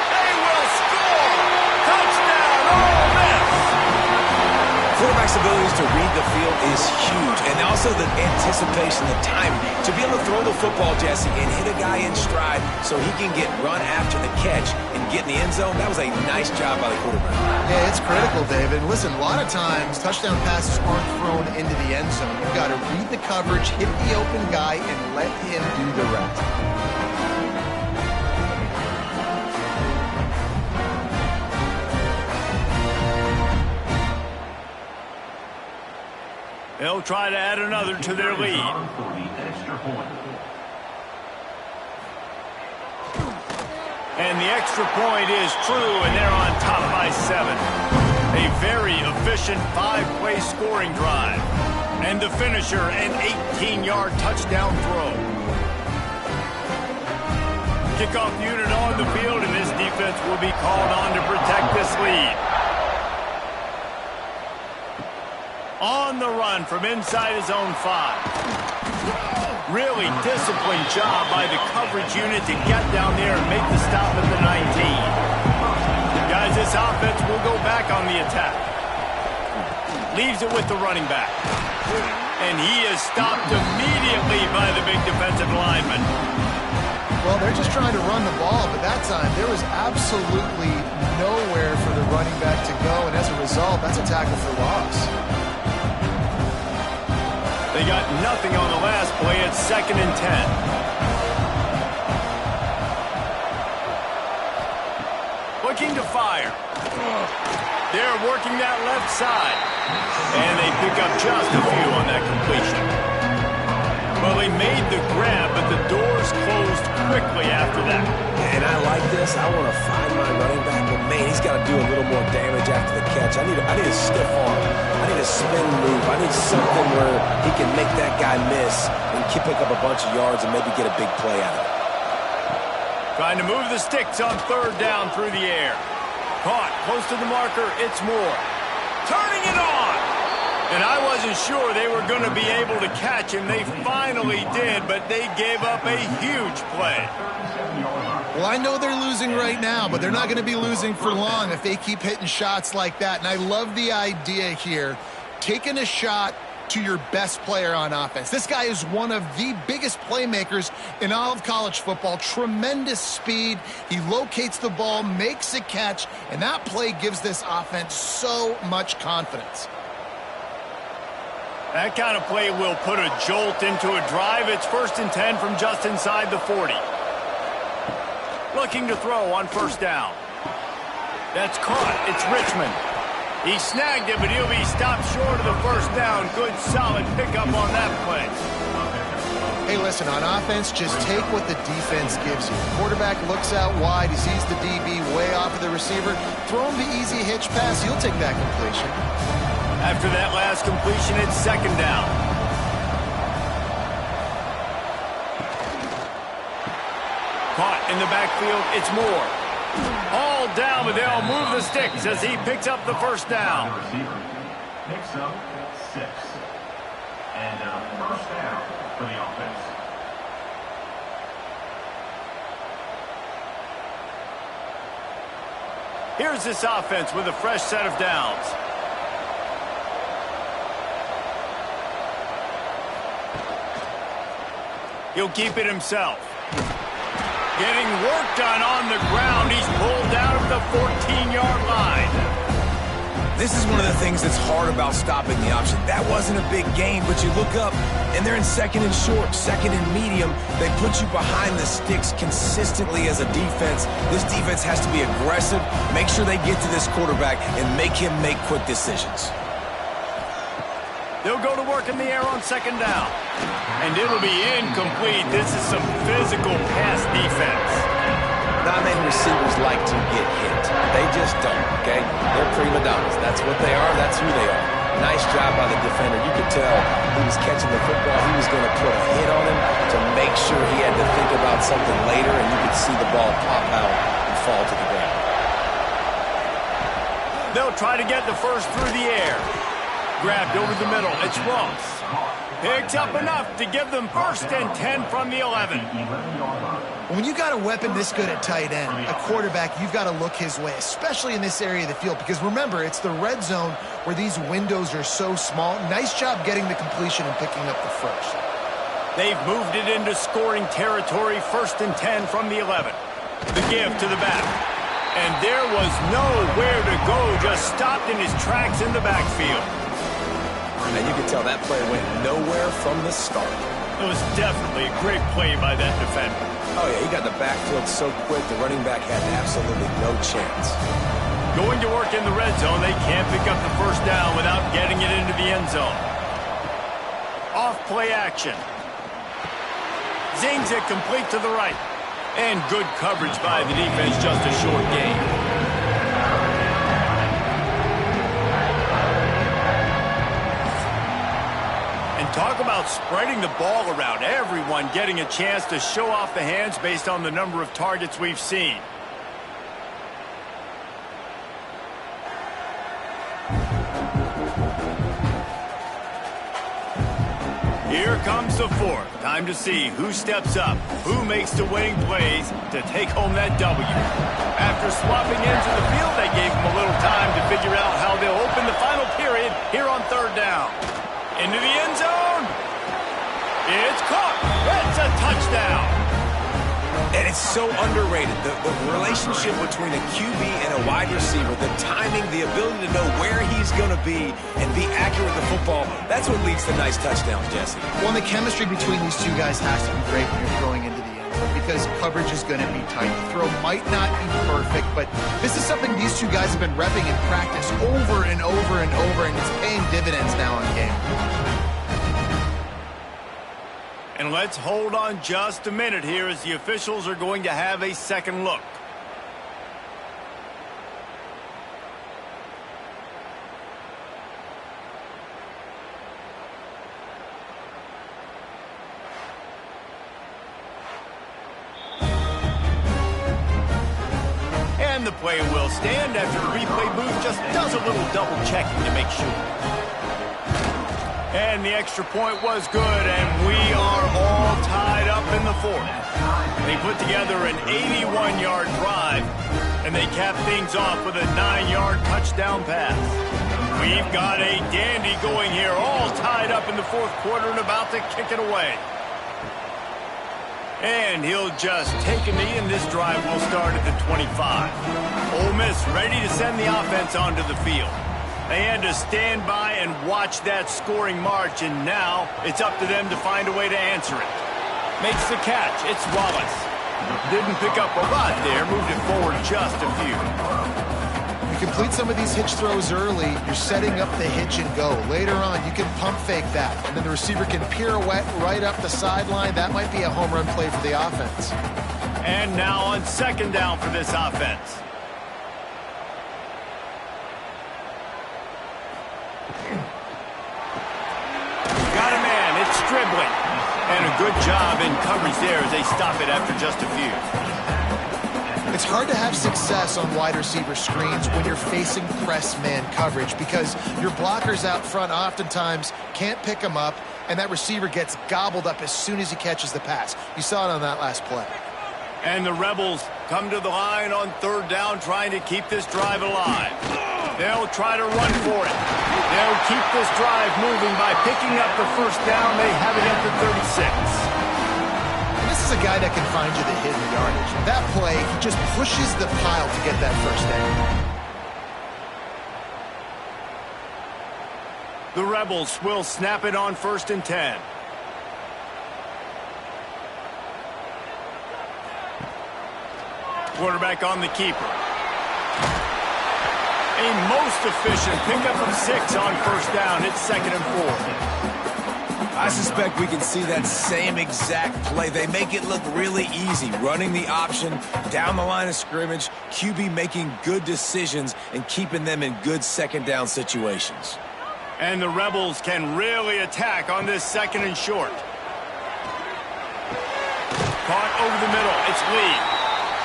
They will score! Touchdown, Ole Miss! Quarterback's abilities to read the field is huge, and also the anticipation, the timing. To be able to throw the football, Jesse, and hit a guy in stride so he can get run after the catch and get in the end zone, that was a nice job by the quarterback. Yeah, it's critical, David. Listen, a lot of times, touchdown passes aren't thrown into the end zone. You've got to read the coverage, hit the open guy, and let him do the rest. They'll try to add another to their lead. And the extra point is true, and they're on top by 7. A very efficient 5-play scoring drive. And the finisher, an 18-yard touchdown throw. Kickoff unit on the field, and this defense will be called on to protect this lead. On the run from inside his own 5. Really disciplined job by the coverage unit to get down there and make the stop at the 19. Guys, this offense will go back on the attack. Leaves it with the running back. And he is stopped immediately by the big defensive lineman. Well, they're just trying to run the ball, but that time there was absolutely nowhere for the running back to go, and as a result, that's a tackle for loss. They got nothing on the last play. It's 2nd and 10. Looking to fire. They're working that left side. And they pick up just a few on that completion. Well, he made the grab, but the doors closed quickly after that. And I like this. I want to find my running back, but man, he's got to do a little more damage after the catch. I need a stiff arm. I need a spin move. I need something where he can make that guy miss and pick up a bunch of yards and maybe get a big play out of it. Trying to move the sticks on 3rd down through the air. Caught close to the marker. It's Moore. Turning it on. And I wasn't sure they were going to be able to catch him. They finally did, but they gave up a huge play. Well, I know they're losing right now, but they're not going to be losing for long if they keep hitting shots like that. And I love the idea here. Taking a shot, to your best player on offense. This guy is one of the biggest playmakers in all of college football. Tremendous speed. He locates the ball, makes a catch, and that play gives this offense so much confidence. That kind of play will put a jolt into a drive. It's 1st and 10 from just inside the 40. Looking to throw on 1st down. That's caught. It's Richmond. He snagged it, but he'll be stopped short of the 1st down. Good, solid pickup on that play. Hey, listen, on offense, just take what the defense gives you. Quarterback looks out wide. He sees the DB way off of the receiver. Throw him the easy hitch pass. He'll take that completion. After that last completion, it's 2nd down. Caught in the backfield, it's Moore. All down, but they'll move the sticks as he picks up the 1st down. Picks up 6. And 1st down for the offense. Here's this offense with a fresh set of downs. He'll keep it himself. Getting work done on the ground. He's pulled down at the 14-yard line. This is one of the things that's hard about stopping the option. That wasn't a big gain, but you look up, and they're in 2nd and short, 2nd and medium. They put you behind the sticks consistently as a defense. This defense has to be aggressive, make sure they get to this quarterback, and make him make quick decisions. They'll go to work in the air on 2nd down. And it'll be incomplete. This is some physical pass defense. Not many receivers like to get hit. They just don't, okay? They're prima donnas. That's what they are. That's who they are. Nice job by the defender. You could tell he was catching the football. He was going to put a hit on him to make sure he had to think about something later, and you could see the ball pop out and fall to the ground. They'll try to get the 1st through the air. Grabbed over the middle. It's Ross. Picks up enough to give them 1st and 10 from the 11. When you got a weapon this good at tight end, a quarterback, you've got to look his way, especially in this area of the field. Because remember, it's the red zone where these windows are so small. Nice job getting the completion and picking up the 1st. They've moved it into scoring territory. 1st and 10 from the 11. The give to the back. And there was nowhere to go. Just stopped in his tracks in the backfield. And you can tell that play went nowhere from the start. It was definitely a great play by that defender. Oh, yeah, he got the backfield so quick, the running back had absolutely no chance. Going to work in the red zone, they can't pick up the 1st down without getting it into the end zone. Off play action. Zings it complete to the right. And good coverage by the defense, just a short gain. Talk about spreading the ball around. Everyone getting a chance to show off the hands based on the number of targets we've seen. Here comes the 4th. Time to see who steps up, who makes the winning plays to take home that W. After swapping into the field, they gave them a little time to figure out how they'll open the final period here on 3rd down. Into the end zone. It's caught. That's a touchdown. And it's so underrated. The relationship between a QB and a wide receiver, the timing, the ability to know where he's going to be and be accurate with the football, that's what leads to nice touchdowns, Jesse. Well, the chemistry between these two guys has to be great when you're throwing into the end zone because coverage is going to be tight. The throw might not be perfect, but this is something these two guys have been repping in practice over and over and over, and it's paying dividends now in game. And let's hold on just a minute here as the officials are going to have a second look. And the play will stand after the replay booth just does a little double checking to make sure. And the extra point was good, and we are all tied up in the 4th. They put together an 81-yard drive, and they cap things off with a 9-yard touchdown pass. We've got a dandy going here, all tied up in the fourth quarter and about to kick it away. And he'll just take a knee, and this drive will start at the 25. Ole Miss ready to send the offense onto the field. They had to stand by and watch that scoring march, and now it's up to them to find a way to answer it. Makes the catch. It's Wallace. Didn't pick up a lot there, moved it forward just a few. You complete some of these hitch throws early, you're setting up the hitch and go. Later on, you can pump fake that, and then the receiver can pirouette right up the sideline. That might be a home run play for the offense. And now on second down for this offense. Got a man, it's Stribling. And a good job in coverage there as they stop it after just a few. It's hard to have success on wide receiver screens when you're facing press man coverage because your blockers out front oftentimes can't pick them up, and that receiver gets gobbled up as soon as he catches the pass. You saw it on that last play. And the Rebels come to the line on third down, trying to keep this drive alive. They'll try to run for it. They'll keep this drive moving by picking up the first down. They have it at the 36. This is a guy that can find you the hidden yardage. That play, he just pushes the pile to get that first down. The Rebels will snap it on 1st and 10. Quarterback on the keeper. A most efficient pickup of 6 on first down. It's 2nd and 4. I suspect we can see that same exact play. They make it look really easy, running the option down the line of scrimmage, QB making good decisions and keeping them in good second down situations. And the Rebels can really attack on this 2nd and short. Caught over the middle. It's Lee.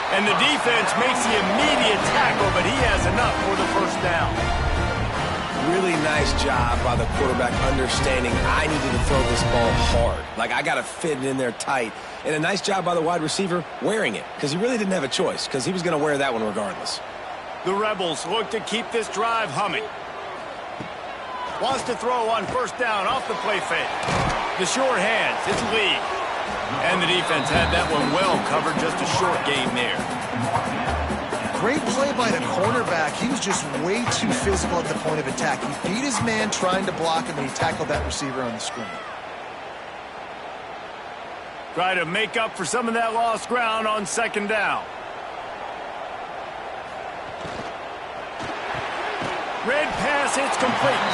And the defense makes the immediate tackle, but he has enough for the first down. Really nice job by the quarterback understanding I needed to throw this ball hard. Like, I got to fit it in there tight. And a nice job by the wide receiver wearing it, because he really didn't have a choice, because he was going to wear that one regardless. The Rebels look to keep this drive humming. Wants to throw on first down off the play fake. The short hands, it's Lee. And the defense had that one well covered, just a short game there. Great play by the cornerback. He was just way too physical at the point of attack. He beat his man trying to block him, and he tackled that receiver on the screen. Try to make up for some of that lost ground on 2nd down. Red pass, it's complete.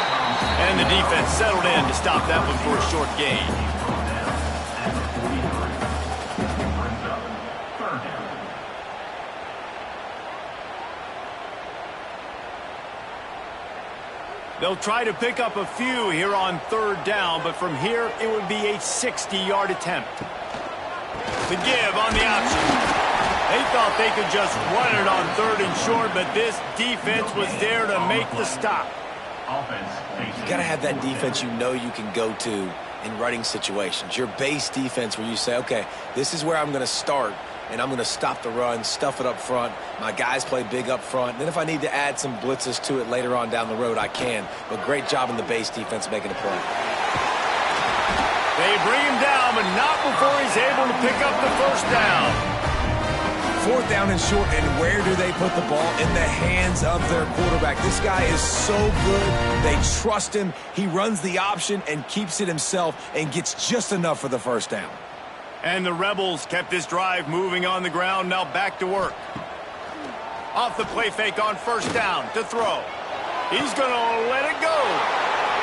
And the defense settled in to stop that one for a short gain. They'll try to pick up a few here on 3rd down, but from here it would be a 60-yard attempt. The give on the option. They thought they could just run it on 3rd and short, but this defense was there to make the stop. You got to have that defense you know you can go to in running situations. Your base defense where you say, okay, this is where I'm going to start, and I'm going to stop the run, stuff it up front. My guys play big up front. Then if I need to add some blitzes to it later on down the road, I can. But great job in the base defense making a play. They bring him down, but not before he's able to pick up the first down. 4th down and short, and where do they put the ball? In the hands of their quarterback. This guy is so good. They trust him. He runs the option and keeps it himself and gets just enough for the first down. And the Rebels kept this drive moving on the ground. Now back to work. Off the play fake on first down to throw. He's going to let it go.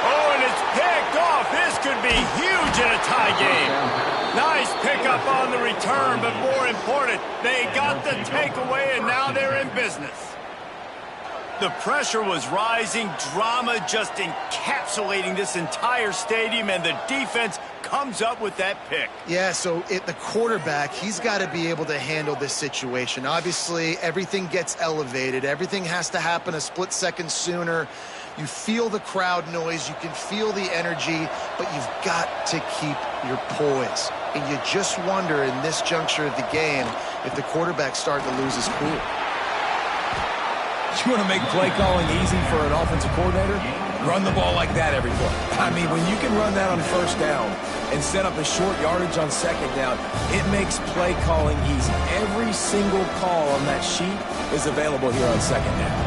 Oh, and it's picked off. This could be huge in a tie game. Nice pickup on the return, but more important, they got the takeaway, and now they're in business. The pressure was rising, drama just encapsulating this entire stadium, and the defense comes up with that pick. Yeah, so the quarterback, he's got to be able to handle this situation. Obviously, everything gets elevated. Everything has to happen a split second sooner. You feel the crowd noise. You can feel the energy, but you've got to keep your poise. And you just wonder in this juncture of the game if the quarterback's starting to lose his cool. You want to make play calling easy for an offensive coordinator? Run the ball like that every play. I mean, when you can run that on first down and set up a short yardage on second down, it makes play calling easy. Every single call on that sheet is available here on second down.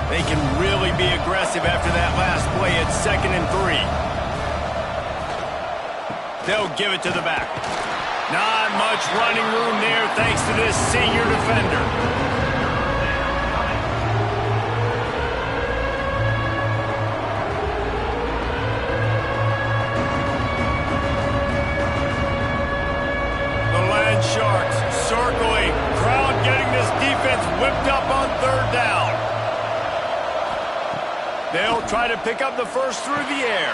They can really be aggressive after that last play at 2nd and 3. They'll give it to the back. Not much running room there thanks to this senior defender. Sharks circling, crowd getting this defense whipped up on 3rd down. They'll try to pick up the first through the air.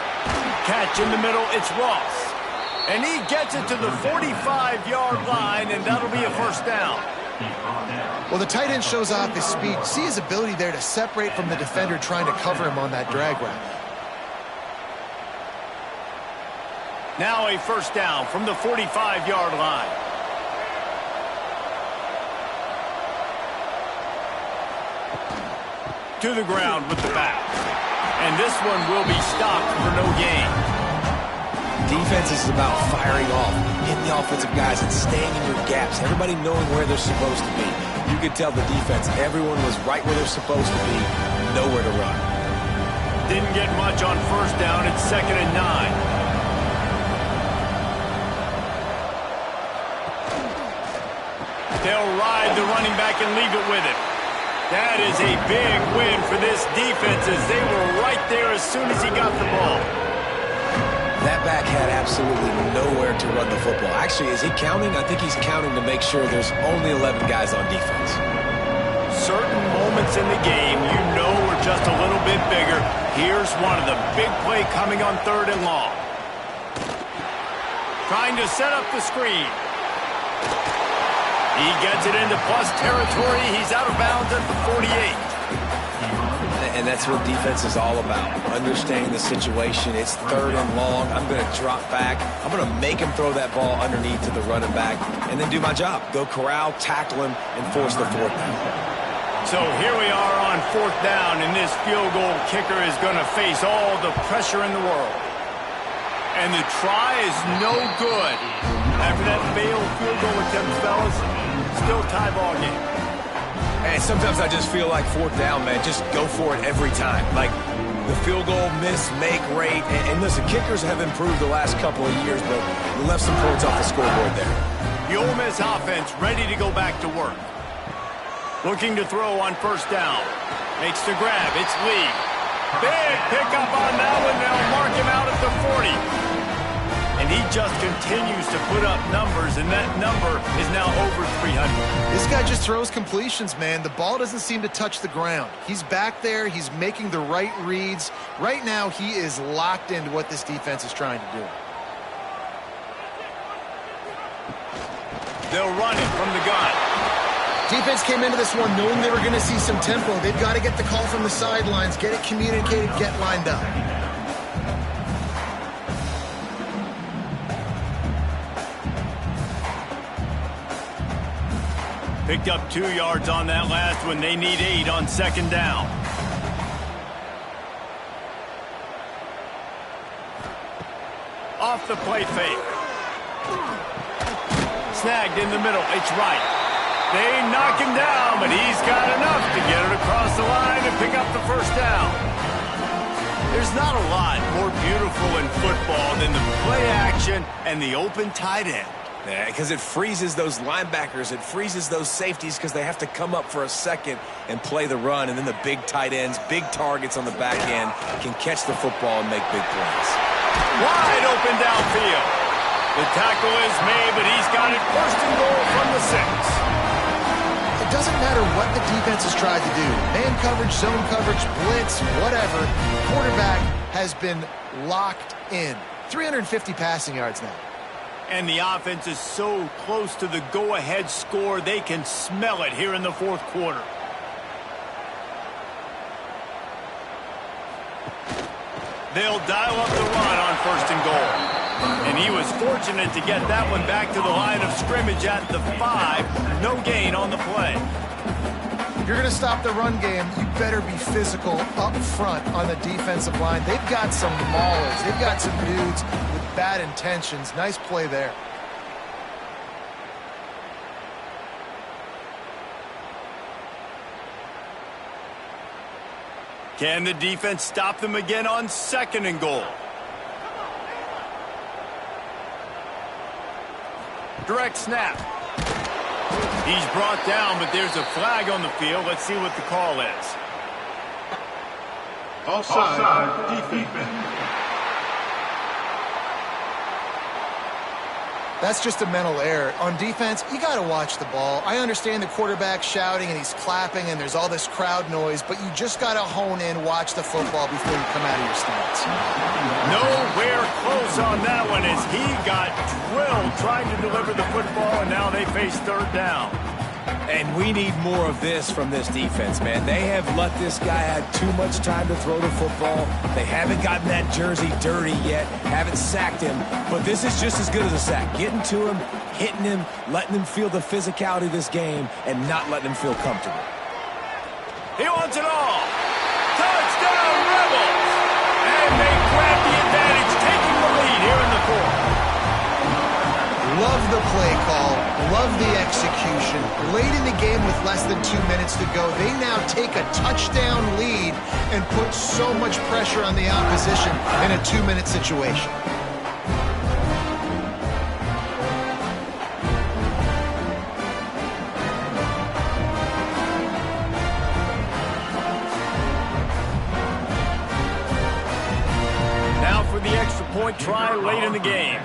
Catch in the middle, it's Ross. And he gets it to the 45-yard line, and that'll be a first down. Well, the tight end shows off his speed. See his ability there to separate from the defender trying to cover him on that drag route. Now a first down from the 45-yard line. To the ground with the back. And this one will be stopped for no gain. Defense is about firing off, hitting the offensive guys, and staying in your gaps. Everybody knowing where they're supposed to be. You could tell the defense, everyone was right where they're supposed to be, nowhere to run. Didn't get much on first down. It's 2nd and 9. They'll ride the running back and leave it with him. That is a big win for this defense as they were right there as soon as he got the ball. That back had absolutely nowhere to run the football. Actually, is he counting? I think he's counting to make sure there's only 11 guys on defense. Certain moments in the game you know are just a little bit bigger. Here's one of the big play coming on 3rd and long. Trying to set up the screen. He gets it into plus territory. He's out of bounds at the 48. And that's what defense is all about. Understanding the situation. It's 3rd and long. I'm going to drop back. I'm going to make him throw that ball underneath to the running back and then do my job. Go corral, tackle him, and force the 4th down. So here we are on 4th down, and this field goal kicker is going to face all the pressure in the world. And the try is no good. After that failed field goal attempt, fellas, still tie ball game. And sometimes I just feel like 4th down, man, just go for it every time. Like the field goal miss, make rate. And listen, kickers have improved the last couple of years, but we left some points off the scoreboard there. The Ole Miss offense ready to go back to work. Looking to throw on first down. Makes the grab. It's Lee. Big pickup on that one. They'll mark him out at the 40. And he just continues to put up numbers, and that number is now over 300. This guy just throws completions, man. The ball doesn't seem to touch the ground. He's back there. He's making the right reads. Right now, he is locked into what this defense is trying to do. They'll run it from the gun. Defense came into this one knowing they were going to see some tempo. They've got to get the call from the sidelines, get it communicated, get lined up. Picked up 2 yards on that last one. They need 8 on 2nd down. Off the play fake. Snagged in the middle. It's right. They knock him down, but he's got enough to get it across the line and pick up the first down. There's not a lot more beautiful in football than the play action and the open tight end. Yeah, because it freezes those linebackers. It freezes those safeties because they have to come up for a second and play the run. And then the big tight ends, big targets on the back end can catch the football and make big plays. Wide open downfield. The tackle is made, but he's got it 1st and goal from the 6. It doesn't matter what the defense has tried to do. Man coverage, zone coverage, blitz, whatever. Quarterback has been locked in. 350 passing yards now. And the offense is so close to the go-ahead score, they can smell it here in the 4th quarter. They'll dial up the run on 1st and goal. And he was fortunate to get that one back to the line of scrimmage at the 5. No gain on the play. If you're going to stop the run game, you better be physical up front on the defensive line. They've got some maulers. They've got some dudes with bad intentions. Nice play there. Can the defense stop them again on 2nd and goal? Direct snap. He's brought down, but there's a flag on the field. Let's see what the call is. Offside defense. That's just a mental error. On defense, you got to watch the ball. I understand the quarterback shouting and he's clapping and there's all this crowd noise, but you just got to hone in, watch the football before you come out of your stance. Nowhere close on that one as he got drilled trying to deliver the football, and now they face 3rd down. And we need more of this from this defense, man. They have let this guy have too much time to throw the football. They haven't gotten that jersey dirty yet, haven't sacked him. But this is just as good as a sack. Getting to him, hitting him, letting him feel the physicality of this game, and not letting him feel comfortable. He wants it all. Touchdown, Rebels! And they grab the advantage, taking the lead here in the 4th. Love the play call. Love the execution. Late in the game with less than 2 minutes to go, they now take a touchdown lead and put so much pressure on the opposition in a 2-minute situation. Now for the extra point try late in the game.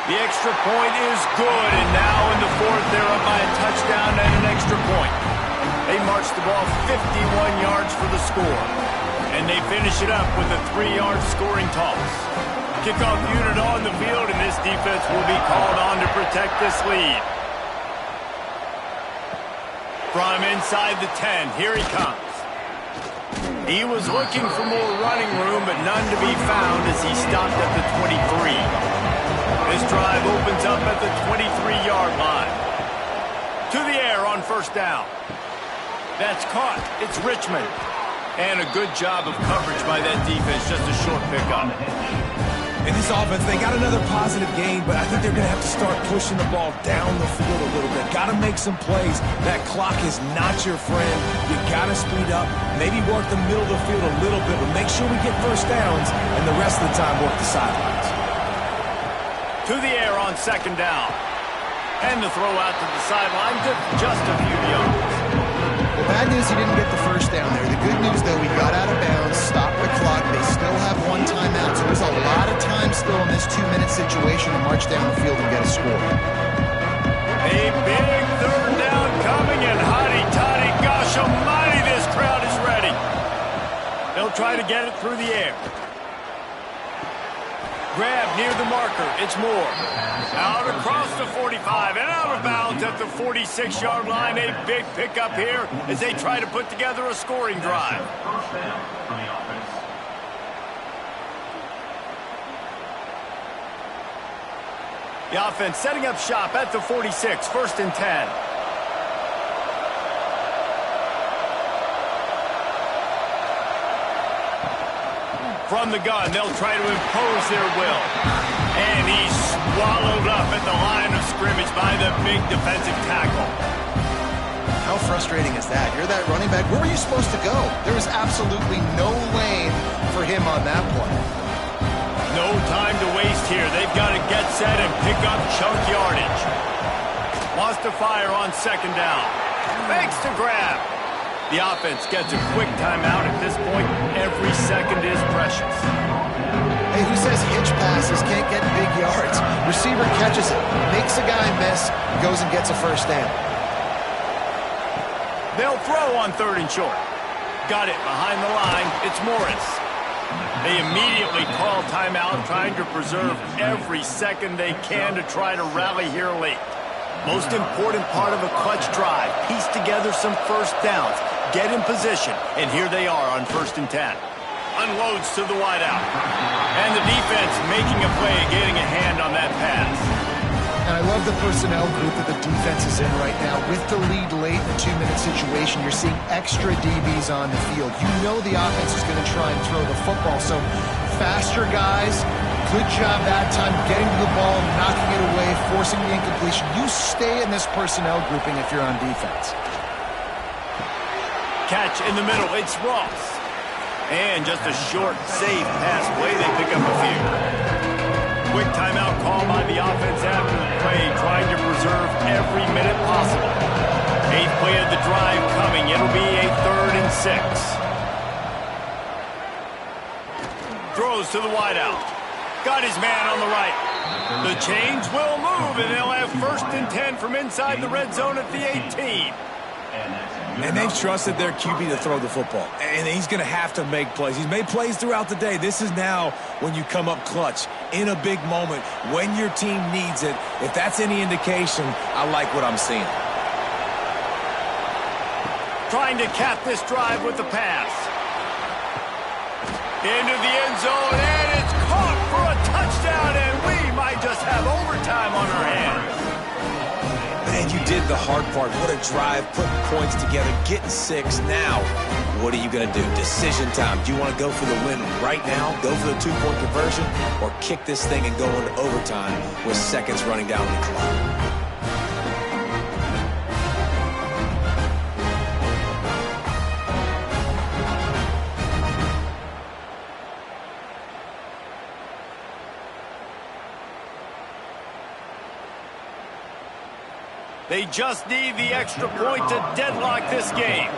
The extra point is good, and now in the 4th, they're up by a touchdown and an extra point. They march the ball 51 yards for the score, and they finish it up with a 3-yard scoring toss. Kickoff unit on the field, and this defense will be called on to protect this lead. From inside the 10, here he comes. He was looking for more running room, but none to be found as he stopped at the 23. This drive opens up at the 23-yard line. To the air on 1st down. That's caught. It's Richmond. And a good job of coverage by that defense. Just a short pickup. In this offense, they got another positive gain, but I think they're going to have to start pushing the ball down the field a little bit. Got to make some plays. That clock is not your friend. You got to speed up. Maybe work the middle of the field a little bit, but make sure we get 1st downs, and the rest of the time work the sidelines. To the air on 2nd down. And the throw out to the sideline to just a few yards. The bad news, he didn't get the 1st down there. The good news, though, he got out of bounds, stopped the clock. They still have 1 timeout, so there's a lot of time still in this 2-minute situation to march down the field and get a score. A big 3rd down coming, and hotty-toddy, gosh almighty, this crowd is ready. They'll try to get it through the air. Grab near the marker. It's Moore. Out across the 45 and out of bounds at the 46-yard line. A big pickup here as they try to put together a scoring drive. 1st down for the offense. The offense setting up shop at the 46, 1st and 10. From the gun, they'll try to impose their will. And he's swallowed up at the line of scrimmage by the big defensive tackle. How frustrating is that? You're that running back. Where were you supposed to go? There was absolutely no lane for him on that play. No time to waste here. They've got to get set and pick up chunk yardage. Wants to fire on 2nd down. Makes the grab. The offense gets a quick timeout at this point. Every second is precious. Hey, who says hitch passes can't get big yards? Receiver catches it, makes a guy miss, goes and gets a 1st down. They'll throw on 3rd and short. Got it behind the line. It's Morris. They immediately call timeout, trying to preserve every second they can to try to rally here late. Most important part of a clutch drive. Piece together some 1st downs. Get in position. And here they are on 1st and 10. Unloads to the wideout. And the defense making a play, getting a hand on that pass. And I love the personnel group that the defense is in right now. With the lead late in the 2-minute situation, you're seeing extra DBs on the field. You know the offense is going to try and throw the football. So faster guys, good job that time getting to the ball, knocking it away, forcing the incompletion. You stay in this personnel grouping if you're on defense. Catch in the middle. It's Ross. And just a short, safe pass play. They pick up a few. Quick timeout call by the offense after the play, trying to preserve every minute possible. 8th play of the drive coming. It'll be a 3rd and 6. Throws to the wideout. Got his man on the right. The chains will move, and they'll have 1st and 10 from inside the red zone at the 18. And they've trusted their QB to throw the football. And he's going to have to make plays. He's made plays throughout the day. This is now when you come up clutch in a big moment when your team needs it. If that's any indication, I like what I'm seeing. Trying to cap this drive with the pass. Into the end zone, and it's caught for a touchdown, and we might just have overtime on our hands. Man, you did the hard part. What a drive, putting points together, getting 6. Now, what are you going to do? Decision time. Do you want to go for the win right now, go for the 2-point conversion, or kick this thing and go into overtime with seconds running down the clock? They just need the extra point to deadlock this game.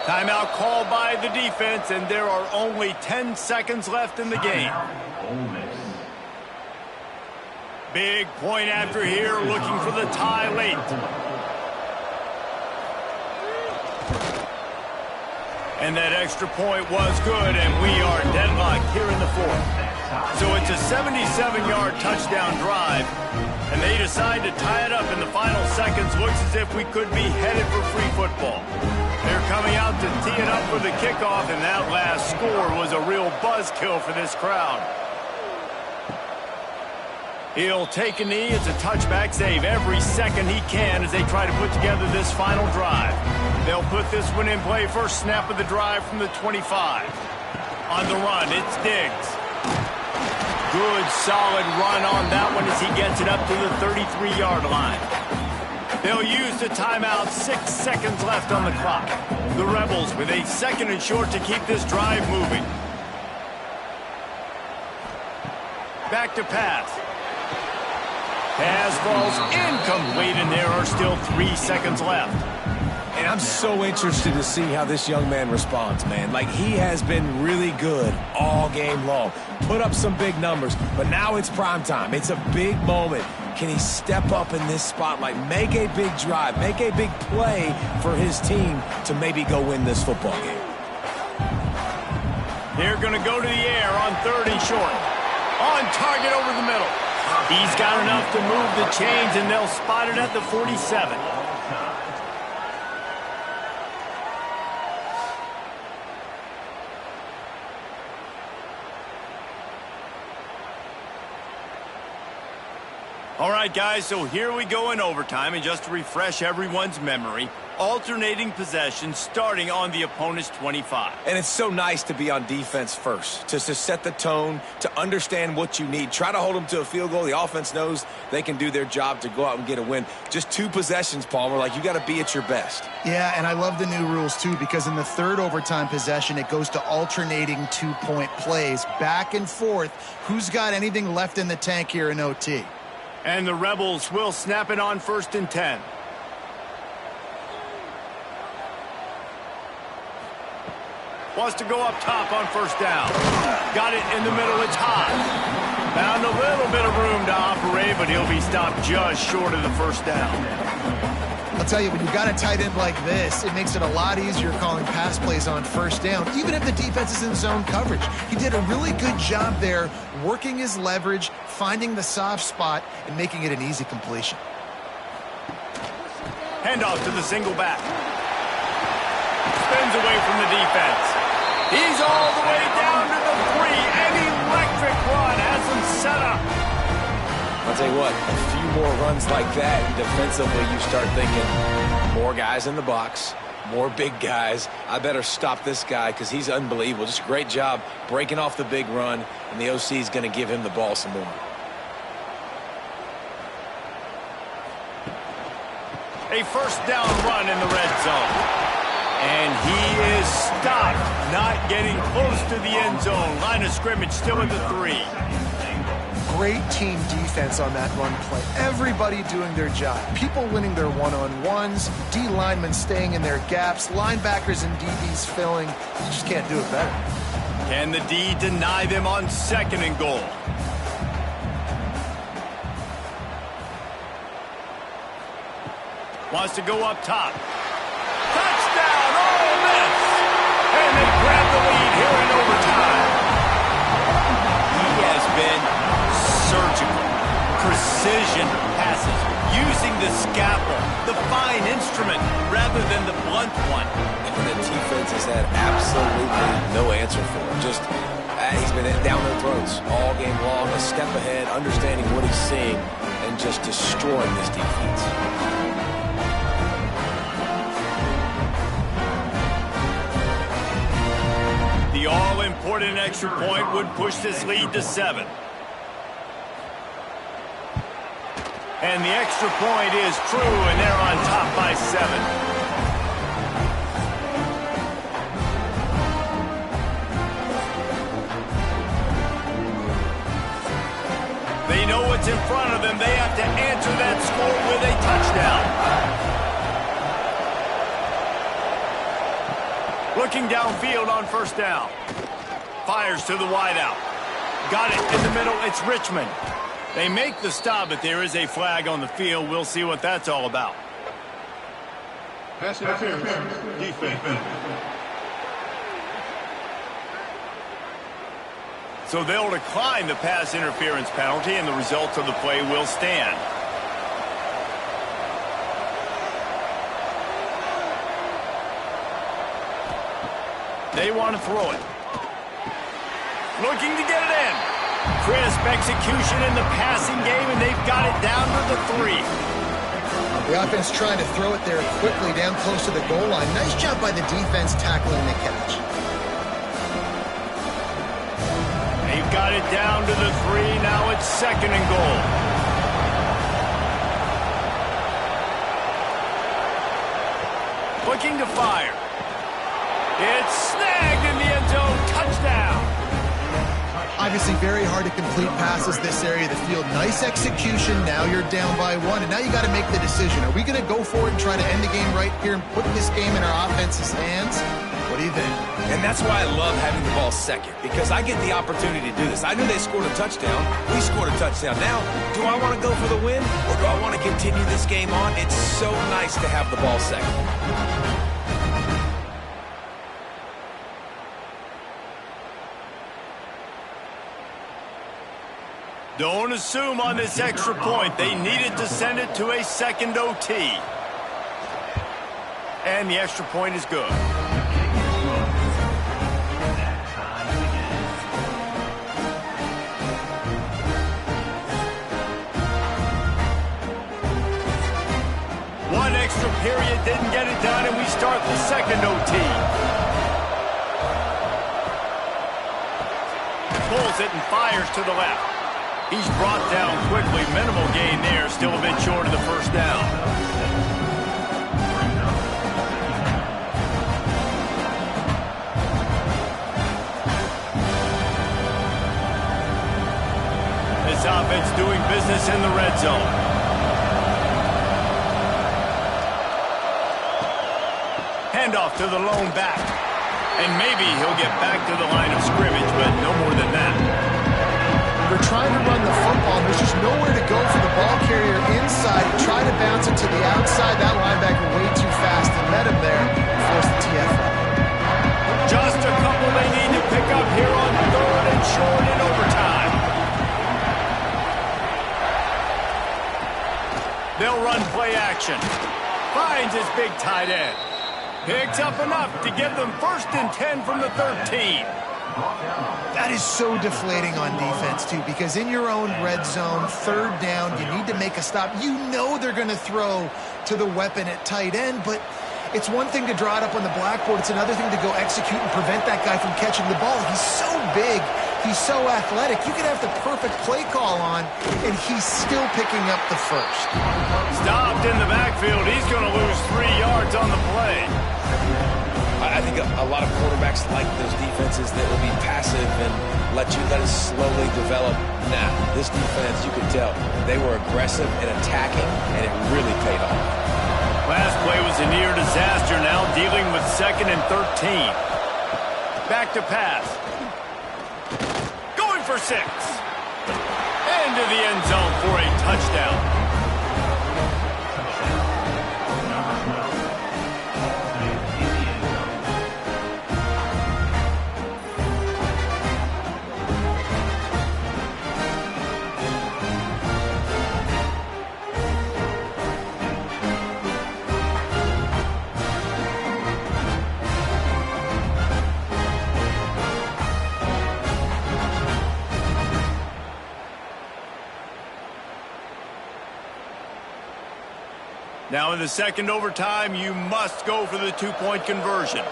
Timeout called by the defense, and there are only 10 seconds left in the game. Big point after here, looking for the tie late. And that extra point was good, and we are deadlocked here in the 4th. So it's a 77-yard touchdown drive. And they decide to tie it up in the final seconds. Looks as if we could be headed for free football. They're coming out to tee it up for the kickoff, and that last score was a real buzzkill for this crowd. He'll take a knee. It's a touchback save every second he can as they try to put together this final drive. They'll put this one in play. First snap of the drive from the 25. On the run, it's Diggs. Good, solid run on that one as he gets it up to the 33-yard line. They'll use the timeout. 6 seconds left on the clock. The Rebels with a 2nd and short to keep this drive moving. Back to pass. Pass falls incomplete, and there are still 3 seconds left. And I'm so interested to see how this young man responds, man. Like, he has been really good all game long. Put up some big numbers, but now it's prime time. It's a big moment. Can he step up in this spotlight, make a big drive, make a big play for his team to maybe go win this football game? They're going to go to the air on 3rd and short. On target over the middle. He's got enough to move the chains, and they'll spot it at the 47. All right, guys, so here we go in overtime, and just to refresh everyone's memory, alternating possession starting on the opponent's 25. And it's so nice to be on defense first, just to set the tone, to understand what you need. Try to hold them to a field goal. The offense knows they can do their job to go out and get a win. Just 2 possessions, Palmer, like you got to be at your best. Yeah, and I love the new rules, too, because in the 3rd overtime possession, it goes to alternating 2-point plays, back and forth. Who's got anything left in the tank here in OT? And the Rebels will snap it on 1st and 10. Wants to go up top on 1st down. Got it in the middle. It's high. Found a little bit of room to operate, but he'll be stopped just short of the 1st down. I'll tell you, when you've got a tight end like this, it makes it a lot easier calling pass plays on 1st down, even if the defense is in zone coverage. He did a really good job there, working his leverage, finding the soft spot, and making it an easy completion. Handoff to the single back. Spins away from the defense. He's all the way down to the 3. An electric run has him set up. A I'll tell you what, a few more runs like that, and defensively you start thinking more guys in the box, more big guys. I better stop this guy because he's unbelievable. Just a great job breaking off the big run, and the OC is going to give him the ball some more. A first down run in the red zone. And he is stopped, not getting close to the end zone. Line of scrimmage still at the 3. Great team defense on that run play. Everybody doing their job. People winning their one-on-ones, D linemen staying in their gaps, linebackers and DBs filling. You just can't do it better. Can the D deny them on 2nd and goal? Wants to go up top. Touchdown, Ole Miss! And they grab the lead here in overtime. He has been surgical. Precision passes, using the scalpel, the fine instrument, rather than the blunt one. And the defense has had absolutely no answer for him. Just, he's been down their throats all game long, a step ahead, understanding what he's seeing, and just destroying this defense. The all-important extra point would push this lead to 7. And the extra point is true, and they're on top by 7. They know what's in front of them. They have to answer that score with a touchdown. Looking downfield on first down. Fires to the wideout. Got it in the middle. It's Richmond. They make the stop, but there is a flag on the field. We'll see what that's all about. Pass interference. Defense. So they'll decline the pass interference penalty, and the results of the play will stand. They want to throw it. Looking to get it in. Crisp execution in the passing game, and they've got it down to the 3. The offense trying to throw it there quickly down close to the goal line. Nice job by the defense tackling the catch. They've got it down to the 3. Now it's 2nd and goal. Looking to fire. It's snagged in the end zone. Touchdown. Obviously very hard to complete passes this area of the field. Nice execution. Now you're down by 1, and now you got to make the decision. Are we going to go for it and try to end the game right here and put this game in our offense's hands? What do you think? And that's why I love having the ball 2nd, because I get the opportunity to do this. I knew they scored a touchdown. We scored a touchdown. Now, do I want to go for the win, or do I want to continue this game on? It's so nice to have the ball 2nd. Don't assume on this extra point. They needed to send it to a 2nd OT. And the extra point is good. One extra period didn't get it done, and we start the 2nd OT. Pulls it and fires to the left. He's brought down quickly. Minimal gain there. Still a bit short of the first down. This offense doing business in the red zone. Handoff to the lone back. And maybe he'll get back to the line of scrimmage, but no more than that. They're trying to run the football. There's just nowhere to go for the ball carrier inside. Try to bounce it to the outside. That linebacker way too fast and met him there and forced the TFL. Just a couple they need to pick up here on 3rd and short in overtime. They'll run play action. Finds his big tight end. Picks up enough to give them 1st and 10 from the 13. That is so deflating on defense, too, because in your own red zone, third down, you need to make a stop. You know they're going to throw to the weapon at tight end, but it's one thing to draw it up on the blackboard. It's another thing to go execute and prevent that guy from catching the ball. He's so big. He's so athletic. You could have the perfect play call on, and he's still picking up the first. Stopped in the backfield. He's going to lose 3 yards on the play. I think a lot of quarterbacks like those defenses that will be passive and let it slowly develop. Nah, this defense, you could tell, they were aggressive and attacking, and it really paid off. Last play was a near disaster, now dealing with 2nd and 13. Back to pass. Going for 6. Into the end zone for a touchdown. Now in the second overtime, you must go for the 2-point conversion.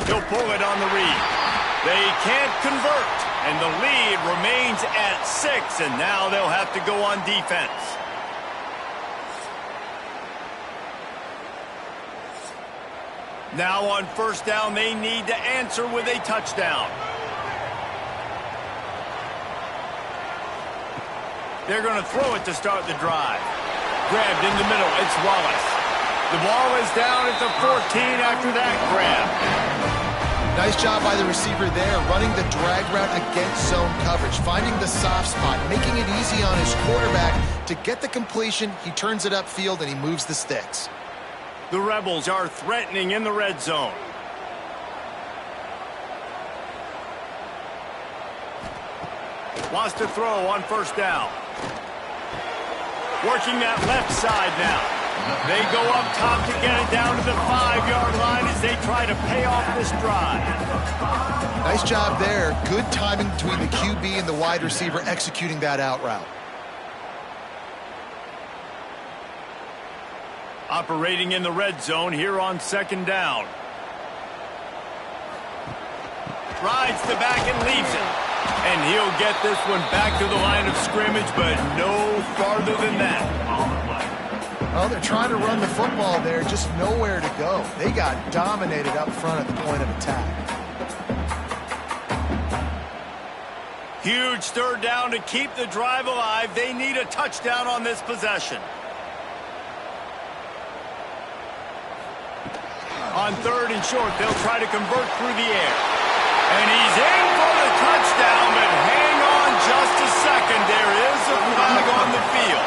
He'll pull it on the read. They can't convert, and the lead remains at 6, and now they'll have to go on defense. Now on first down, they need to answer with a touchdown. They're going to throw it to start the drive. Grabbed in the middle. It's Wallace. The ball is down at the 14 after that grab. Nice job by the receiver there, running the drag route against zone coverage, finding the soft spot, making it easy on his quarterback to get the completion. He turns it upfield, and he moves the sticks. The Rebels are threatening in the red zone. Wants to throw on first down. Working that left side now. They go up top to get it down to the 5-yard line as they try to pay off this drive. Nice job there. Good timing between the QB and the wide receiver executing that out route. Operating in the red zone here on second down. Rides the back and leaves it. And he'll get this one back to the line of scrimmage, but no farther than that. Well, they're trying to run the football there, just nowhere to go. They got dominated up front at the point of attack. Huge third down to keep the drive alive. They need a touchdown on this possession. On third and short, they'll try to convert through the air. And he's in for the touchdown, but hang on just a second. There is a flag on the field.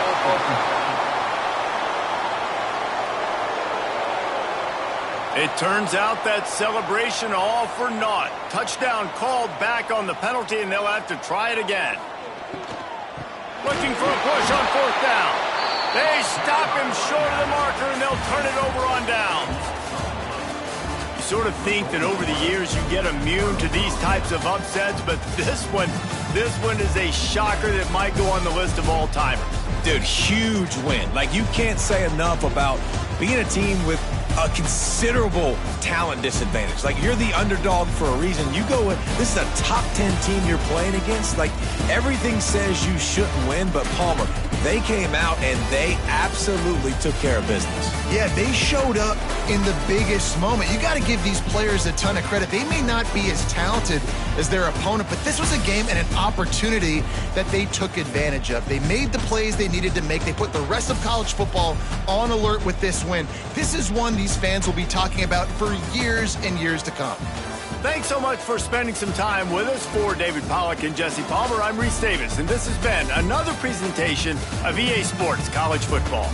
It turns out that celebration all for naught. Touchdown called back on the penalty, and they'll have to try it again. Looking for a push on fourth down. They stop him short of the marker, and they'll turn it over on downs. Sort of think that over the years you get immune to these types of upsets, but this one is a shocker that might go on the list of all-timers. Dude, huge win. Like, you can't say enough about being a team with a considerable talent disadvantage. Like, you're the underdog for a reason. You go with, this is a top 10 team you're playing against. Like, everything says you shouldn't win, but Palmer, they came out and they absolutely took care of business. Yeah, they showed up in the biggest moment. You got to give these players a ton of credit. They may not be as talented as their opponent, but this was a game and an opportunity that they took advantage of. They made the plays they needed to make. They put the rest of college football on alert with this win. This is one these fans will be talking about for years and years to come. Thanks so much for spending some time with us. For David Pollack and Jesse Palmer, I'm Reese Davis, and this has been another presentation of EA Sports College Football.